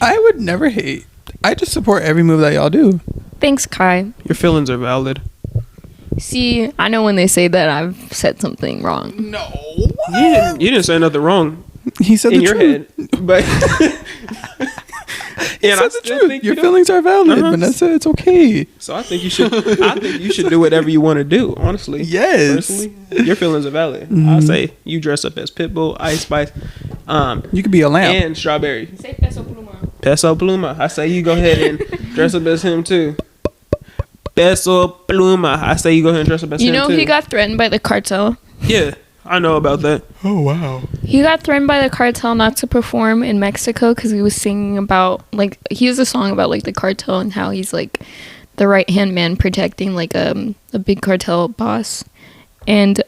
I would never hate. I just support every move that y'all do. Thanks, Kai. Your feelings are valid. See, I know when they say that I've said something wrong. No. You didn't say nothing wrong He said in the your truth. head, but He said the truth. Your feelings are valid, Vanessa. It's okay. So I think you should. I think you should do whatever you want to do. Honestly, Yes. Personally, your feelings are valid. Mm-hmm. I say you dress up as Pitbull, Ice Spice, You could be a lamp. and Strawberry. Say Peso Pluma. Peso Pluma. I say you go ahead and dress up as him too. Peso Pluma. I say you go ahead and dress up as You him know too. he got threatened by the cartel. Yeah, I know about that. Oh wow. He got threatened by the cartel not to perform in Mexico because he was singing about, like, he has a song about, like, the cartel and how he's, like, the right-hand man protecting, like, a big cartel boss. And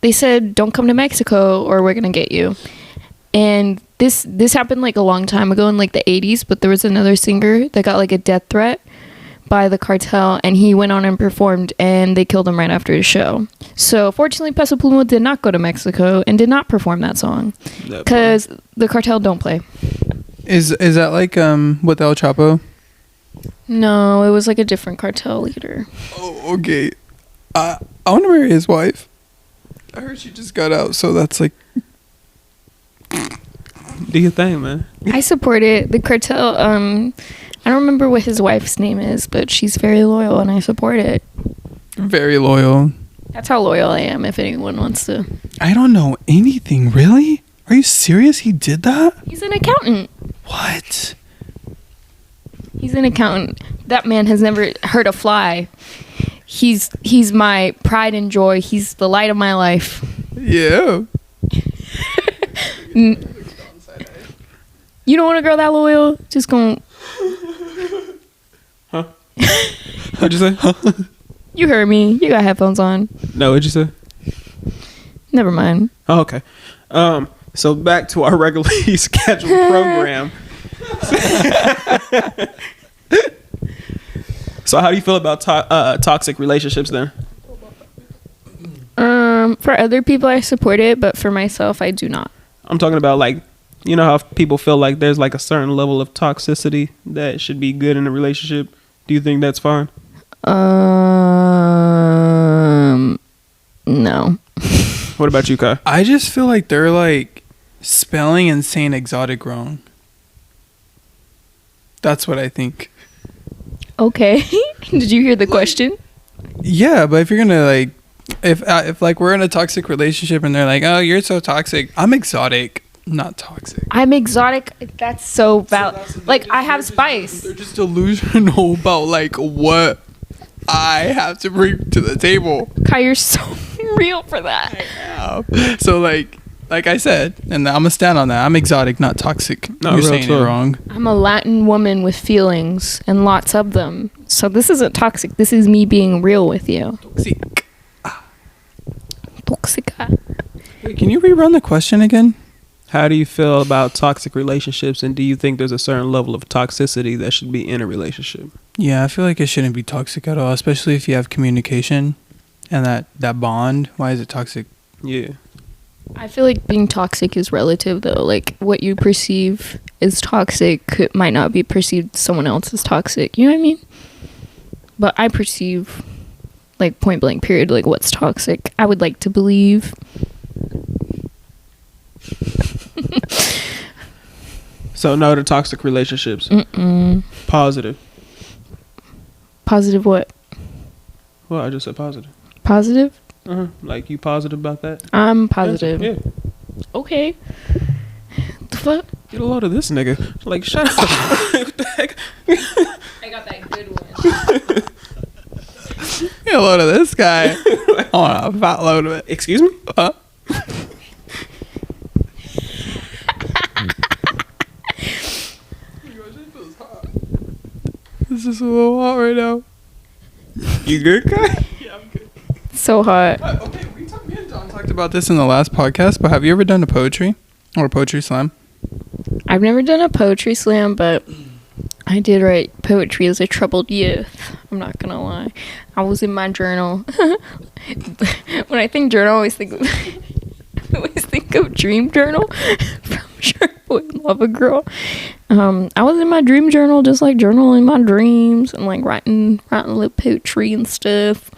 they said, don't come to Mexico or we're going to get you. And this happened, like, a long time ago in, like, the 80s, but there was another singer that got, like, a death threat by the cartel, and he went on and performed, and they killed him right after his show. So fortunately, Peso Pluma did not go to Mexico and did not perform that song because the cartel don't play. Is that like with El Chapo? No, it was like a different cartel leader. Oh, okay. I want to marry his wife. I heard she just got out, so that's like. Do your thing, man. I support it. The cartel. I don't remember what his wife's name is, but she's very loyal, and I support it. Very loyal. That's how loyal I am. If anyone wants to. I don't know anything. Really? Are you serious? He did that? He's an accountant. What? He's an accountant. That man has never hurt a fly. He's my pride and joy. He's the light of my life. Yeah. You don't want a girl that loyal? Just gon' Huh? What'd you say? You heard me. You got headphones on. No, what'd you say? Never mind. Oh, okay. So back to our regularly scheduled program. So how do you feel about toxic relationships then? For other people, I support it, but for myself, I do not. I'm talking about, like, you know how people feel like there's like a certain level of toxicity that should be good in a relationship. Do you think that's fine? No. What about you, Kai? I just feel like they're like spelling and saying exotic wrong. That's what I think. Okay. Did you hear the question? Yeah, but if you're gonna like, if like we're in a toxic relationship and they're like, oh, you're so toxic. I'm exotic, not toxic. I'm exotic. That's so valid. Like, I have spice. They're just delusional about like what I have to bring to the table. Kai, you're so real for that. So like I said, and I'm gonna stand on that. I'm exotic, not toxic. Not You're real saying talk. it wrong. I'm a Latin woman with feelings and lots of them. So this isn't toxic. This is me being real with you. Toxic. Toxica. Wait, can you rerun the question again? How do you feel about toxic relationships, and do you think there's a certain level of toxicity that should be in a relationship? Yeah, I feel like it shouldn't be toxic at all, especially if you have communication and that bond. Why is it toxic? Yeah. I feel like being toxic is relative, though. Like, what you perceive is toxic might not be perceived someone else as toxic. You know what I mean? But I perceive, like, point blank period, like, what's toxic. I would like to believe. So no to toxic relationships. Mm-mm. Positive. Positive what? Well, I just said positive. Positive? Like, you positive about that? I'm positive. Yeah. Okay. The fuck? Get a load of this nigga. Like, shut up. What the heck? I got that good one. Get a load of this guy. Oh, a fat load of it. Excuse me? Huh? This is a little hot right now. You good, guy? Yeah, I'm good. So hot. Okay, me and Don talked about this in the last podcast, but have you ever done a poetry or a poetry slam? I've never done a poetry slam, but I did write poetry as a troubled youth. I'm not gonna lie. I was in my journal. When I think journal, I always think of Dream Journal from Shark Boy and Love a Girl. I was in my dream journal, just like journaling my dreams and like writing little poetry and stuff.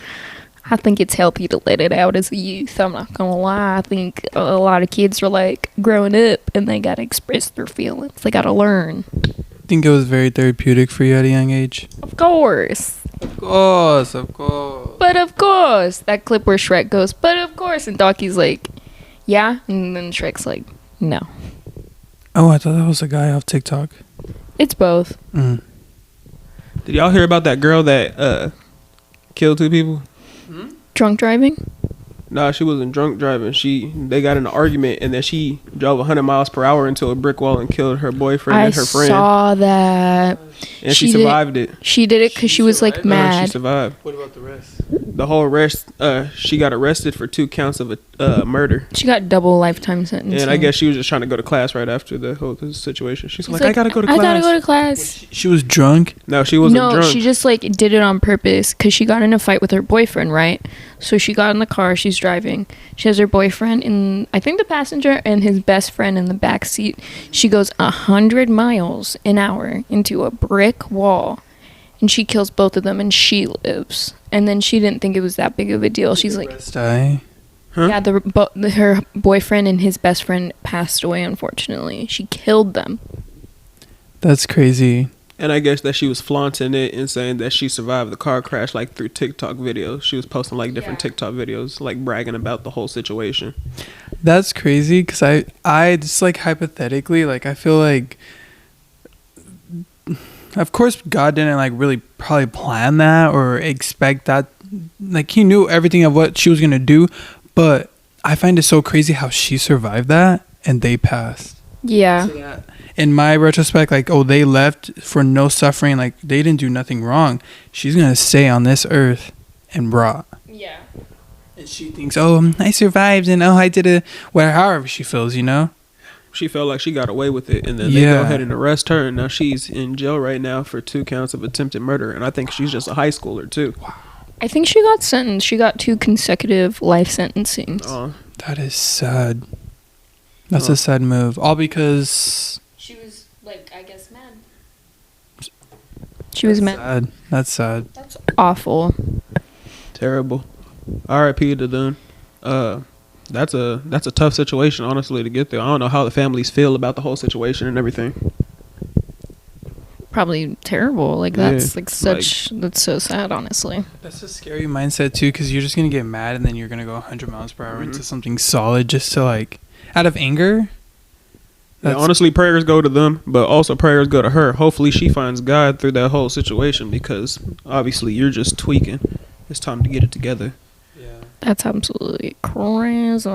I think it's healthy to let it out as a youth. I'm not gonna lie. I think a lot of kids are like growing up and they gotta express their feelings. They gotta learn. I think it was very therapeutic for you at a young age. Of course. Of course, of course. But of course. That clip where Shrek goes, but of course. And Docky's like, yeah. And then Shrek's like, no. Oh, I thought that was a guy off TikTok. It's both. Mm. Did y'all hear about that girl that killed 2 people? Drunk driving? Nah, she wasn't drunk driving. They got in an argument, and then she drove 100 miles per hour into a brick wall and killed her boyfriend and her friend. I saw that. And she survived it. She did it because she was like mad. She survived. What about the rest? The whole rest, she got arrested for 2 counts of murder. She got double lifetime sentence. And I guess she was just trying to go to class right after the whole situation. She's like, I gotta go to class. I gotta go to class. She was drunk? No, she wasn't drunk. No, she just like did it on purpose because she got in a fight with her boyfriend, right? So she got in the car, she's driving. She has her boyfriend in, I think, the passenger and his best friend in the back seat. She goes 100 miles an hour into a brick wall. And she kills both of them, and she lives. And then she didn't think it was that big of a deal. She's like, Die? Huh? yeah, her boyfriend and his best friend passed away, unfortunately. She killed them. That's crazy. And I guess that she was flaunting it and saying that she survived the car crash, like, through TikTok videos. She was posting, like, different TikTok videos, like, bragging about the whole situation. That's crazy, because I just, like, hypothetically, like, I feel like, of course, God didn't, like, really probably plan that or expect that. Like, he knew everything of what she was going to do, but I find it so crazy how she survived that and they passed. Yeah. So that, in my retrospect, like, oh, they left for no suffering. Like, they didn't do nothing wrong. She's going to stay on this earth and rot. Yeah. And she thinks, oh, I survived and, oh, I did it. Well, however she feels, you know? She felt like she got away with it, and then they go ahead and arrest her, and now she's in jail right now for 2 counts of attempted murder, and I think she's just a high schooler, too. I think she got sentenced. She got 2 consecutive life sentencings. That is sad. That's a sad move. All because... She was, like, I guess mad. She was mad. Sad. That's sad. That's awful. Terrible. R.I.P. to them. That's a tough situation, honestly, to get there. I don't know how the families feel about the whole situation and everything. Probably terrible. Like, that's that's so sad, honestly. That's a scary mindset too, because you're just gonna get mad and then you're gonna go 100 miles per hour into something solid just to, like, out of anger. Yeah, honestly, prayers go to them, but also prayers go to her. Hopefully she finds God through that whole situation, because obviously you're just tweaking. It's time to get it together. That's absolutely crazy.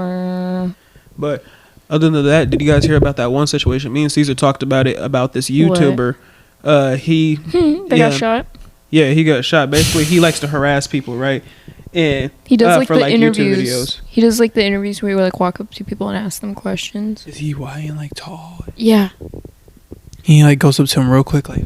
But other than that, did you guys hear about that one situation? Me and Caesar talked about it, about this YouTuber. They got shot? Yeah, he got shot. Basically, he likes to harass people, right? And he does like for, the like, interviews. YouTube videos. He does like the interviews where you like walk up to people and ask them questions. Is he white and, like, tall? Yeah. He, like, goes up to him real quick, like...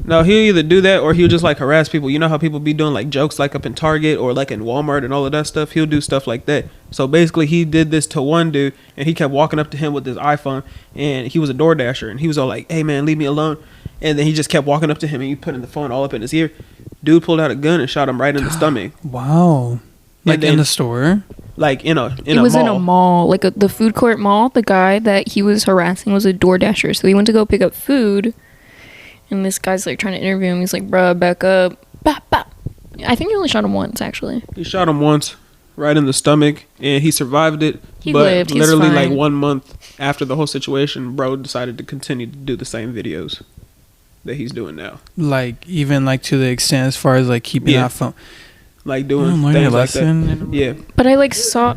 No, he'll either do that or he'll just like harass people. You know how people be doing like jokes like up in Target or like in Walmart and all of that stuff? He'll do stuff like that. So basically he did this to one dude and he kept walking up to him with his iPhone, and he was a door dasher and he was all like, "Hey man, leave me alone." And then he just kept walking up to him and he putting the phone all up in his ear. Dude pulled out a gun and shot him right in the stomach. Wow. Like then, in the store? Like in a It was in a mall, like the food court mall. The guy that he was harassing was a door dasher. So he went to go pick up food. And this guy's like trying to interview him. He's like, "Bruh, back up." Bop, bop. I think he only shot him once, actually. He shot him once, right in the stomach, and he survived it. He but lived. He's literally like fine. 1 month after the whole situation, bro decided to continue to do the same videos that he's doing now. Like, even like to the extent as far as like keeping that phone. Like doing learning a things like that. lesson. Yeah. But I like saw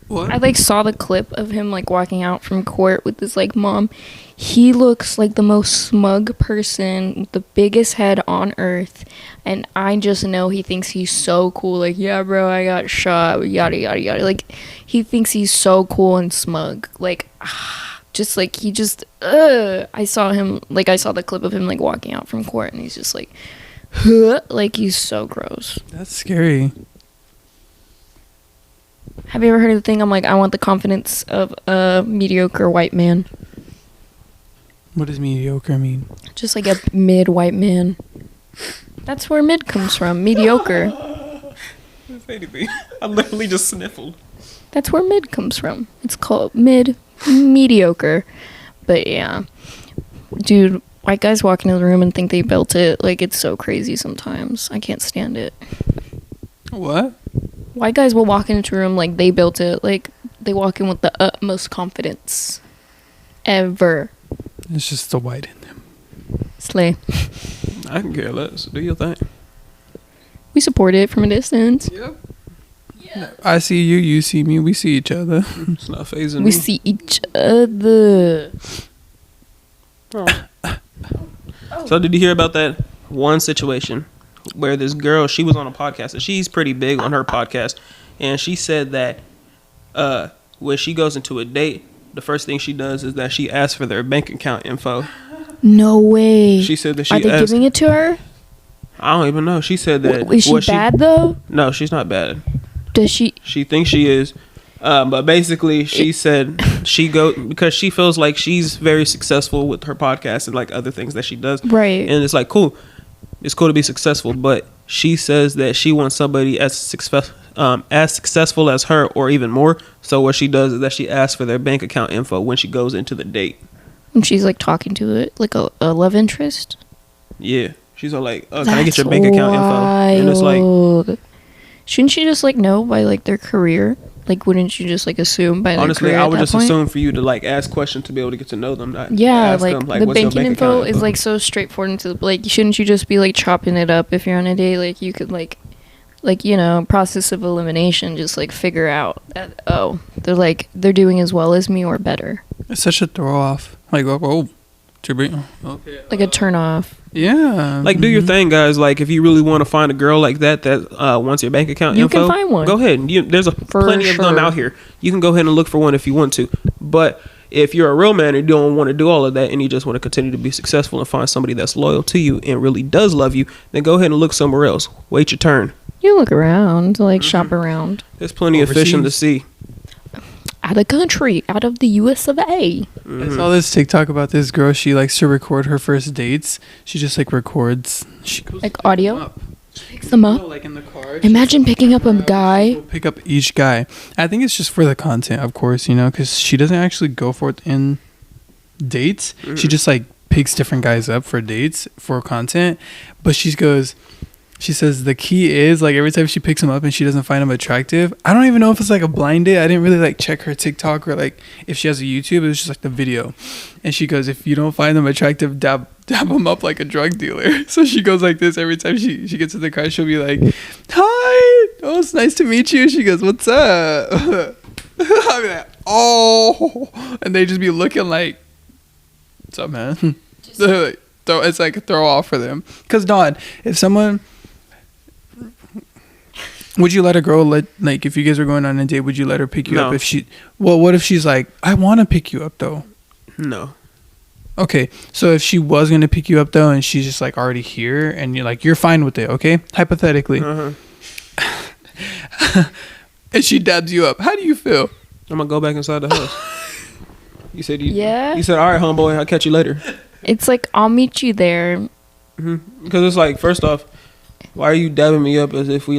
What? I like saw the clip of him like walking out from court with his like mom. He looks like the most smug person with the biggest head on earth, and I just know he thinks he's so cool. Like, "Yeah, bro, I got shot, yada yada yada." Like, he thinks he's so cool and smug. Like, just like he just I saw him, like I saw the clip of him like walking out from court, and he's just like huh, like he's so gross. That's scary. Have you ever heard of the thing? I'm like, I want the confidence of a mediocre white man. What does mediocre mean? Just like a mid white man. That's where mid comes from. Mediocre. I literally just sniffled. That's where mid comes from. It's called mediocre. But yeah. Dude, white guys walk into the room and think they built it. Like, it's so crazy sometimes. I can't stand it. What? White guys will walk into a room like they built it. Like, they walk in with the utmost confidence. Ever. It's just the white in them. Slay. I can care less. Do your thing. We support it from a distance. Yep. Yeah. I see you, you see me, we see each other. It's not phasing We me. see each other. So did you hear about that one situation where this girl, she was on a podcast, and she's pretty big on her podcast, and she said that when she goes into a date, the first thing she does is that she asks for their bank account info. No way. She said that she Are they asked, giving it to her? I don't even know. She said that. Is she bad though? No, she's not bad. Does she? She thinks she is. But basically, she said because she feels like she's very successful with her podcast and like other things that she does. Right. And it's like, cool. It's cool to be successful. But she says that she wants somebody as successful as her or even more. So what she does is that she asks for their bank account info when she goes into the date. And she's like talking to it like a love interest. Yeah. She's all like, "Oh, can I get your bank account info?" And it's like, shouldn't she just like know by like their career? Like, wouldn't you just like assume by their honestly, career I at would that just point? assume for you to like ask questions to be able to get to know them. Not Yeah, ask like, them, the what's your banking bank info account is like so straightforward. Into like, shouldn't you just be like chopping it up if you're on a date? Like, you could like you know, process of elimination, just like figure out that they're doing as well as me or better. It's such a throw off. Like, oh, okay. Like a turn off. Yeah. Like, do your thing, guys. Like, if you really want to find a girl like that wants your bank account You info, can find one. go ahead. There's plenty of them sure. out here. You can go ahead and look for one if you want to. But if you're a real man and you don't want to do all of that and you just want to continue to be successful and find somebody that's loyal to you and really does love you, then go ahead and look somewhere else. Wait your turn. You look around, like shop around. There's plenty of fish in the Overseas. sea. Out of the country, out of the US of A. I saw this TikTok about this girl. She likes to record her first dates. She just like records. She goes Like to pick them audio? up. Picks them up. Like in the car. Imagine picking up a guy. She'll pick up each guy. I think it's just for the content, of course, you know, because she doesn't actually go for it in dates. She just like picks different guys up for dates for content. But she says the key is like every time she picks him up and she doesn't find him attractive. I don't even know if it's like a blind date. I didn't really like check her TikTok or like if she has a YouTube. It was just like the video. And she goes, if you don't find them attractive, dab them up like a drug dealer. So she goes like this every time she gets in the car. She'll be like, hi, oh, it's nice to meet you. She goes, what's up? I'll be like, oh, and they just be looking like, what's up, man? It's like a throw off for them. Because Dawn, if someone, would you let a girl like if you guys were going on a date, would you let her pick you No. up if she? Well, what if she's like, I want to pick you up though? No. Okay, so if she was gonna pick you up though, and she's just like already here, and you're fine with it, okay? Hypothetically, and she dabs you up, how do you feel? I'm gonna go back inside the house. You said Yeah. You said, all right, homeboy, I'll catch you later. It's like, I'll meet you there. Because it's like, first off, why are you dabbing me up as if we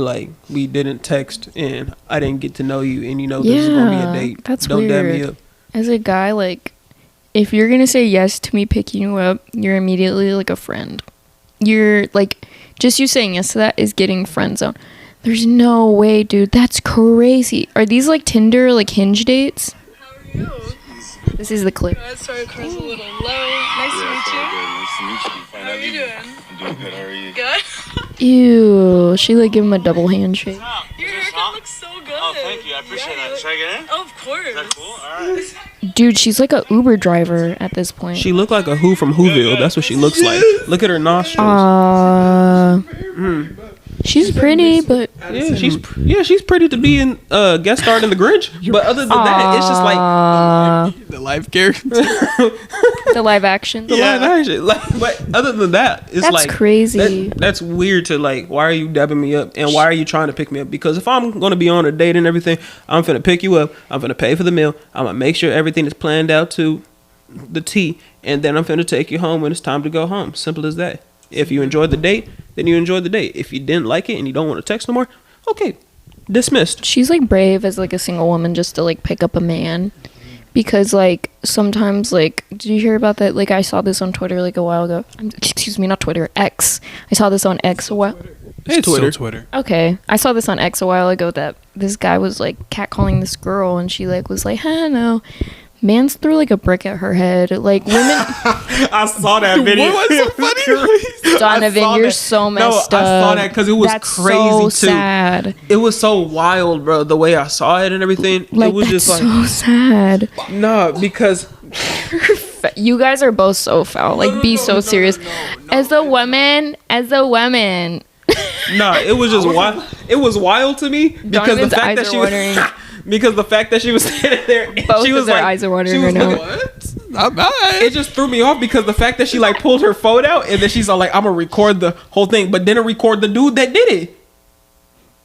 didn't text and I didn't get to know you and this is gonna be a date? That's Don't weird. dab me up. As a guy, like, if you're gonna say yes to me picking you up, you're immediately like a friend. You're like, just you saying yes to that is getting friend zone. There's no way, dude. That's crazy. Are these like Tinder, like Hinge dates? How are you? This is the clip. Sorry, car's a little low. Nice to meet you. Nice to meet you. How are you doing? I'm doing good. How are you? Good. Ew. She like give him a double handshake. Your haircut looks so good. Oh, thank you. I appreciate that. Should I get in? Oh, of course. Is that cool? All right. Dude, she's like a Uber driver at this point. She looked like a Who from Whoville. That's what she looks like. Look at her nostrils. She's pretty, but Yeah, she's pretty to be in guest starred in The Grinch. But other than that, it's just like The life character. the live action. live action. But other than that, it's That's like crazy. that's weird to like. Why are you dabbing me up and why are you trying to pick me up? Because if I'm gonna be on a date and everything, I'm finna pick you up. I'm finna pay for the meal. I'm gonna make sure everything is planned out to the T, and then I'm finna take you home when it's time to go home. Simple as that. If you enjoyed the date, then you enjoyed the date. If you didn't like it and you don't want to text no more, okay, dismissed. She's like brave as like a single woman just to like pick up a man, because like sometimes like, did you hear about that? Like I saw this on Twitter like a while ago. Excuse me, not Twitter, X. I saw this on X a while. It's Twitter. Twitter. Okay, I saw this on X a while ago that this guy was like catcalling this girl, and she like was like, no. Mans threw like a brick at her head. Like women. I saw that video. What's so funny? Donavan, you're so messed up. I saw that because it was That's crazy so too. sad. It was so wild, bro. The way I saw it and everything, Like it was that's just like, so sad. nah, because You guys are both so foul. Like, be so serious. As a woman. nah, it was just wild. It was wild to me because Donovan's the fact eyes that are she was, watering. because the fact that she was standing there, and Both she of was their like, eyes are watering she was right now. looking- What? Not bad. It just threw me off because the fact that she like pulled her phone out and then she's all like, I'm gonna record the whole thing, but didn't record the dude that did it.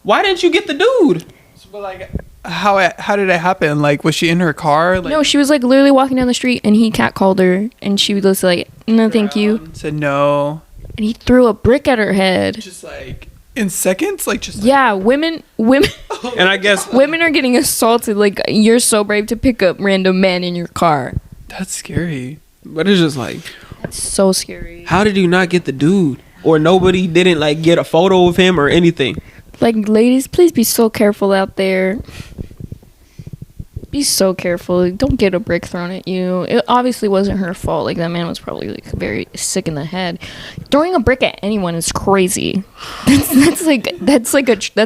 Why didn't you get the dude? But like, how did it happen? Like, was she in her car? Like, No, she was like literally walking down the street, and he catcalled her, and she was like, no, thank you. said no. And he threw a brick at her head. Just like in seconds, like just. Like, Yeah, women And I guess women are getting assaulted. Like, you're so brave to pick up random men in your car. That's scary. but it's just like, That's so scary. how did you not get the dude? Or nobody didn't like get a photo of him or anything. Like, ladies, please be so careful out there. Be so careful. Don't get a brick thrown at you. It obviously wasn't her fault. Like, that man was probably like very sick in the head. Throwing a brick at anyone is crazy. That's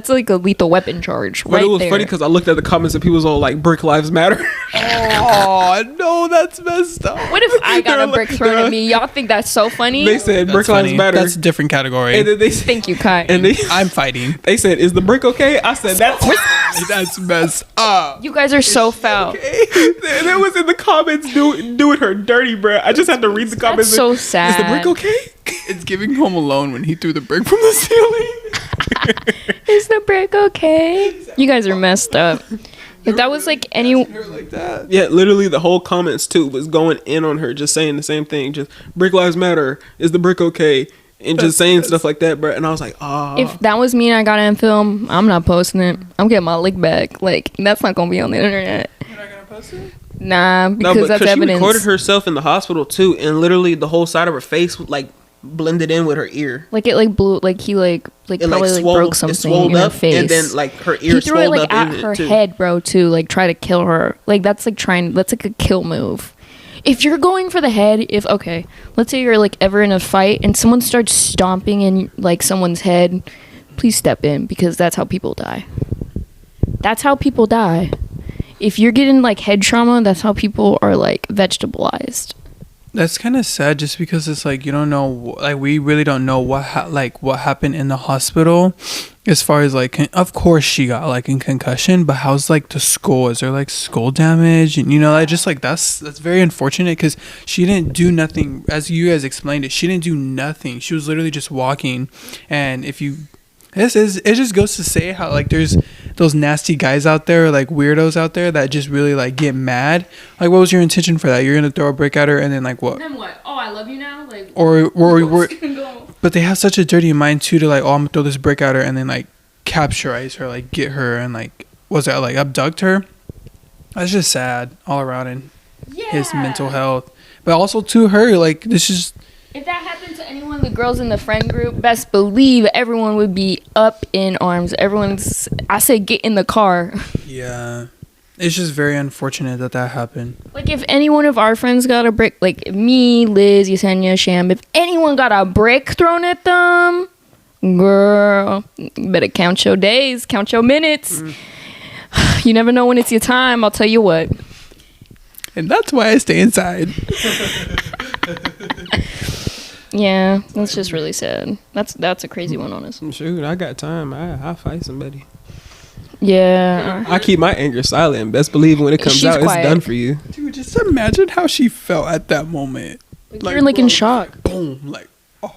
like a lethal weapon charge. But right it was there. funny because I looked at the comments and people was all like, "Brick Lives Matter." Oh no, that's messed up. What if I got They're a brick like- thrown at me? Y'all think that's so funny? They said, That's "Brick Lives funny. Matter." That's a different category. and then they Thank you, Kai. and they I'm fighting. they said, "Is the brick okay?" I said, "That's." That's messed up. You guys are so foul. And it was in the comments doing her dirty, bro. I just had to read the comments. so like, sad. Is the brick okay? It's giving Home Alone when he threw the brick from the ceiling. Is the brick okay? You guys are messed up. If that was like any, Like that. Yeah, literally the whole comments too was going in on her, just saying the same thing. Just Brick Lives Matter. Is the brick okay? And just saying stuff like that, bro. And I was like, ah. if that was me and I got it in film, I'm not posting it. I'm getting my lick back. Like, that's not gonna be on the internet. You're not gonna post it? Nah, No, because but that's because she evidence. recorded herself in the hospital too, and literally the whole side of her face like blended in with her ear. Like, it like blew. Like, he like It probably like broke it something swelled in her up, face. and then like her ear he threw it swelled like up at in her it too. head, bro. Too like try to kill her. Like, that's like trying. That's like a kill move. If you're going for the head, let's say you're like ever in a fight and someone starts stomping in like someone's head, please step in, because that's how people die. That's how people die. If you're getting like head trauma, that's how people are like vegetableized. That's kind of sad, just because it's like you don't know, like we really don't know what happened in the hospital, as far as like, of course she got like a concussion, but how's like the skull? Is there like skull damage? And I just like that's very unfortunate because she didn't do nothing, as you guys explained it. She didn't do nothing. She was literally just walking. And it just goes to say how like there's those nasty guys out there, like weirdos out there that just really like get mad. Like, what was your intention for that? You're gonna throw a brick at her and then like what? Then what? Oh, I love you now. Like, or but they have such a dirty mind too to like, oh, I'm gonna throw this brick at her and then like capturize her, like get her and like, was that like abduct her? That's just sad all around in his mental health, but also to her, like this is. If that happened to anyone of the girls in the friend group, best believe everyone would be up in arms. I said get in the car. Yeah. It's just very unfortunate that happened. Like, if any one of our friends got a brick, like me, Liz, Yesenia, Sham, if anyone got a brick thrown at them, girl, you better count your days, count your minutes. You never know when it's your time, I'll tell you what. And that's why I stay inside. Yeah, that's just really sad. That's a crazy one, honestly. Shoot, I got time. I'll fight somebody. Yeah. I keep my anger silent. Best believe when it comes She's out, quiet. it's done for you. Dude, just imagine how she felt at that moment. You're like in shock. Boom, like, oh.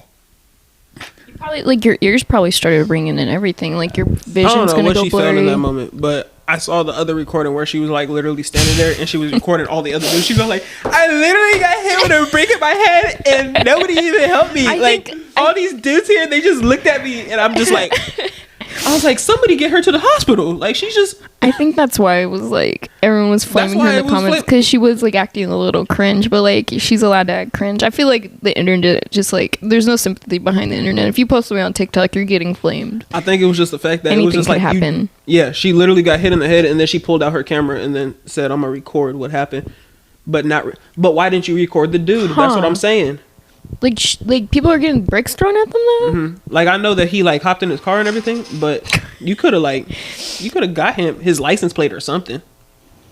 You probably, like, your ears probably started ringing and everything. Like, your I vision's don't know gonna what go she felt in blurry. that moment, but I saw the other recording where she was like literally standing there and she was recording all the other dudes. She was like, I literally got hit with a brick in my head and nobody even helped me. All these dudes here, they just looked at me and I'm just like, I was like, somebody get her to the hospital. Like, she's just. I think that's why it was like everyone was flaming her why in it the was comments because she was like acting a little cringe, but like she's allowed to act cringe. I feel like the internet just like there's no sympathy behind the internet. If you post something on TikTok, you're getting flamed. I think it was just the fact that Anything it was just could like happen. Yeah, she literally got hit in the head and then she pulled out her camera and then said, "I'm gonna record what happened," but but why didn't you record the dude? That's what I'm saying. Like people are getting bricks thrown at them though. Mm-hmm. Like, I know that he like hopped in his car and everything, but you could have got him his license plate or something.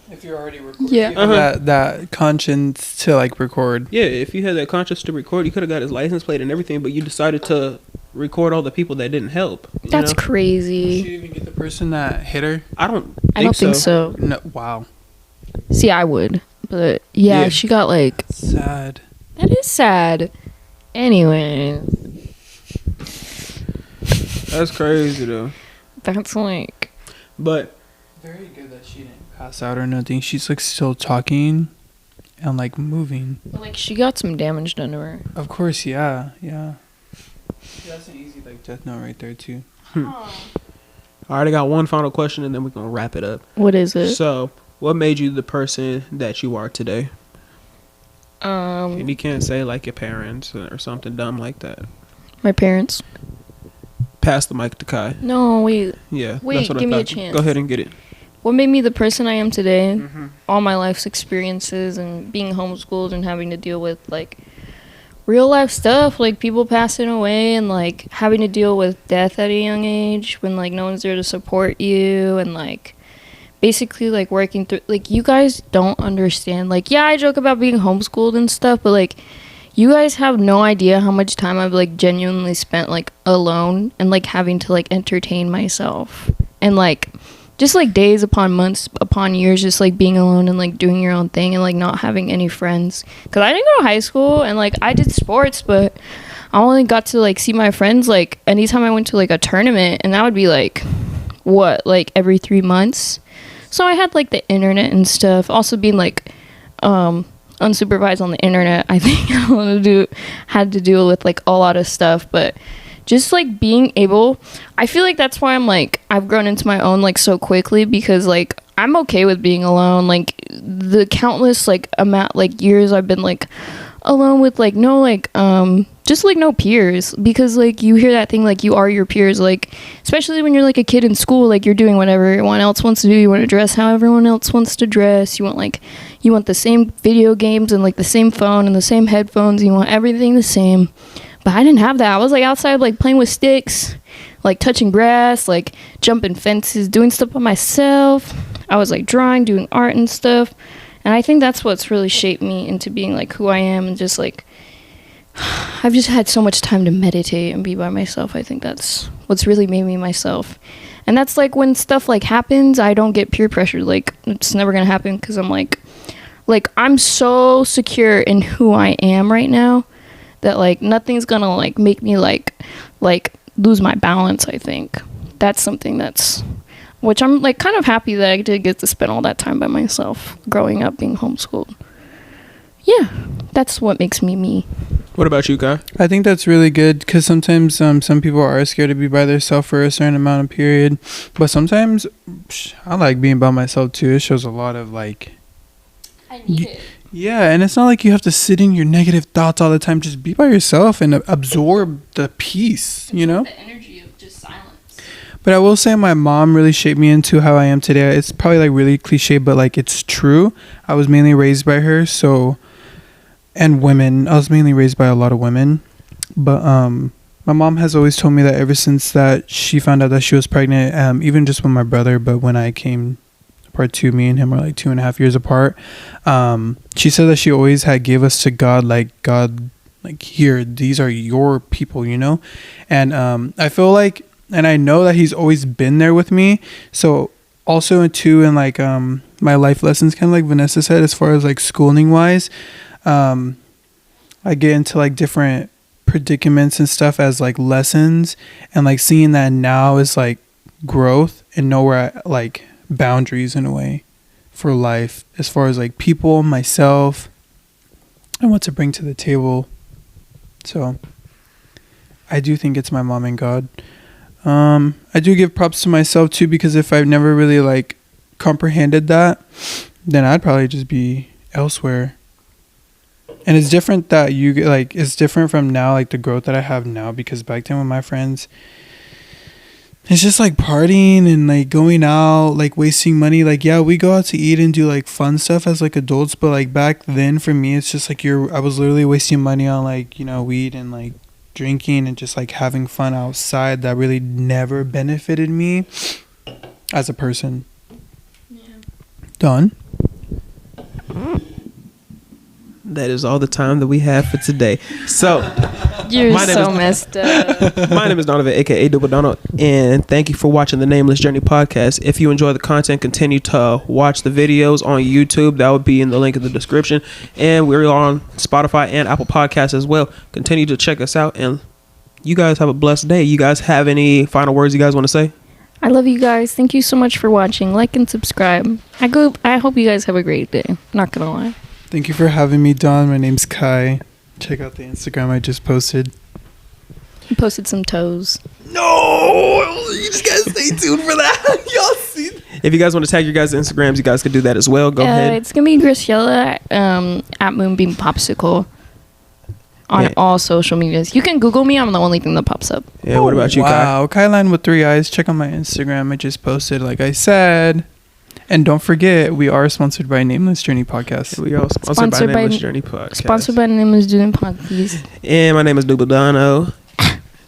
If you're already recording, yeah, that conscience to like record. Yeah, if you had that conscience to record, you could have got his license plate and everything, but you decided to record all the people that didn't help. That's crazy. Did she even get the person that hit her? I don't think so. No, wow. See, I would, but yeah, she got like sad. That is sad. Anyway, That's crazy though. that's like. But Very good that she didn't pass out or nothing. She's like still talking and like moving. Like, she got some damage done to her. Of course, yeah. That's an easy like death note right there too. I already got one final question and then we're gonna wrap it up. What is it? So, what made you the person that you are today? And you can't say like your parents or something dumb like that. My parents. Pass the mic to Kai. No, wait. Yeah. Wait, that's what give I me a thought. chance. Go ahead and get it. What made me the person I am today? All my life's experiences and being homeschooled and having to deal with like real life stuff, like people passing away and like having to deal with death at a young age when like no one's there to support you and like basically like working through, like, you guys don't understand. Like, yeah, I joke about being homeschooled and stuff, but like you guys have no idea how much time I've like genuinely spent like alone and like having to like entertain myself and like just like days upon months upon years just like being alone and like doing your own thing and like not having any friends, because I didn't go to high school and like I did sports, but I only got to like see my friends like anytime I went to like a tournament, and that would be like like every 3 months. So I had like the internet and stuff. Also being like unsupervised on the internet, I think I had to deal with like a lot of stuff. But just like being able, I feel like that's why I'm like I've grown into my own like so quickly, because like I'm okay with being alone. Like the countless like amount like years I've been like alone with like no like just like no peers, because like you hear that thing like you are your peers, like especially when you're like a kid in school, like you're doing whatever everyone else wants to do, you want to dress how everyone else wants to dress, you want the same video games and like the same phone and the same headphones, you want everything the same. But I didn't have that. I was like outside like playing with sticks, like touching grass, like jumping fences, doing stuff by myself. I was like drawing, doing art and stuff. And I think that's what's really shaped me into being like who I am, and just like I've just had so much time to meditate and be by myself. I think that's what's really made me myself. And that's like when stuff like happens, I don't get peer pressure. Like it's never gonna happen because I'm like I'm so secure in who I am right now that like nothing's gonna like make me like lose my balance. I think that's something which I'm like kind of happy that I did get to spend all that time by myself growing up being homeschooled. Yeah, that's what makes me me. What about you, Kai? I think that's really good because sometimes some people are scared to be by themselves for a certain amount of period. But sometimes I like being by myself too. It shows a lot of like... I need it. Yeah, and it's not like you have to sit in your negative thoughts all the time. Just be by yourself and absorb the peace, you know? The energy of just silence. But I will say my mom really shaped me into how I am today. It's probably like really cliche, but like it's true. I was mainly raised by her, so... And women. I was mainly raised by a lot of women. But my mom has always told me that ever since that she found out that she was pregnant, even just with my brother, but when I came apart too, me and him are like 2.5 years apart. She said that she always had gave us to God, like here, these are your people, you know? And I feel like, and I know that he's always been there with me. So also too, in like my life lessons, kind of like Vanessa said, as far as like schooling wise, I get into like different predicaments and stuff as like lessons, and like seeing that now is like growth and know where I like boundaries in a way for life as far as like people, myself, and what to bring to the table. So I do think it's my mom and God. I do give props to myself too, because if I've never really like comprehended that, then I'd probably just be elsewhere. And it's different that you like, it's different from now, like the growth that I have now, because back then with my friends, it's just like partying and like going out, like wasting money. Like, yeah, we go out to eat and do like fun stuff as like adults, but like back then for me, it's just like I was literally wasting money on like, you know, weed and like drinking and just like having fun outside that really never benefited me as a person. Yeah. Done. That is all the time that we have for today. So, You're so messed up. My name is Donavan, aka Dubble Dono, and thank you for watching the Nameless Journey podcast. If you enjoy the content, continue to watch the videos on YouTube. That would be in the link in the description. And we're on Spotify and Apple Podcasts as well. Continue to check us out, and you guys have a blessed day. You guys have any final words you guys want to say? I love you guys. Thank you so much for watching. Like and subscribe. I hope you guys have a great day. Not gonna lie. Thank you for having me, Don. My name's Kai. Check out the Instagram I just posted. You posted some toes. No! You just gotta stay tuned for that. Y'all see? If you guys want to tag your guys' Instagrams, you guys could do that as well. Go ahead. It's gonna be Graciela at Moonbeanposicle on all social medias. You can Google me. I'm the only thing that pops up. Yeah, what about you, Kai? Wow, Khiiland with 3 eyes. Check out my Instagram. I just posted, like I said. And don't forget, we are sponsored by Nameless Journey Podcast. We are sponsored by Nameless Journey Podcast. Sponsored by Nameless Journey Podcast. And my name is Dubble Dono.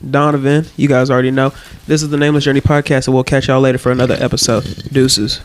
Donavan, you guys already know. This is the Nameless Journey Podcast, and we'll catch y'all later for another episode. Deuces.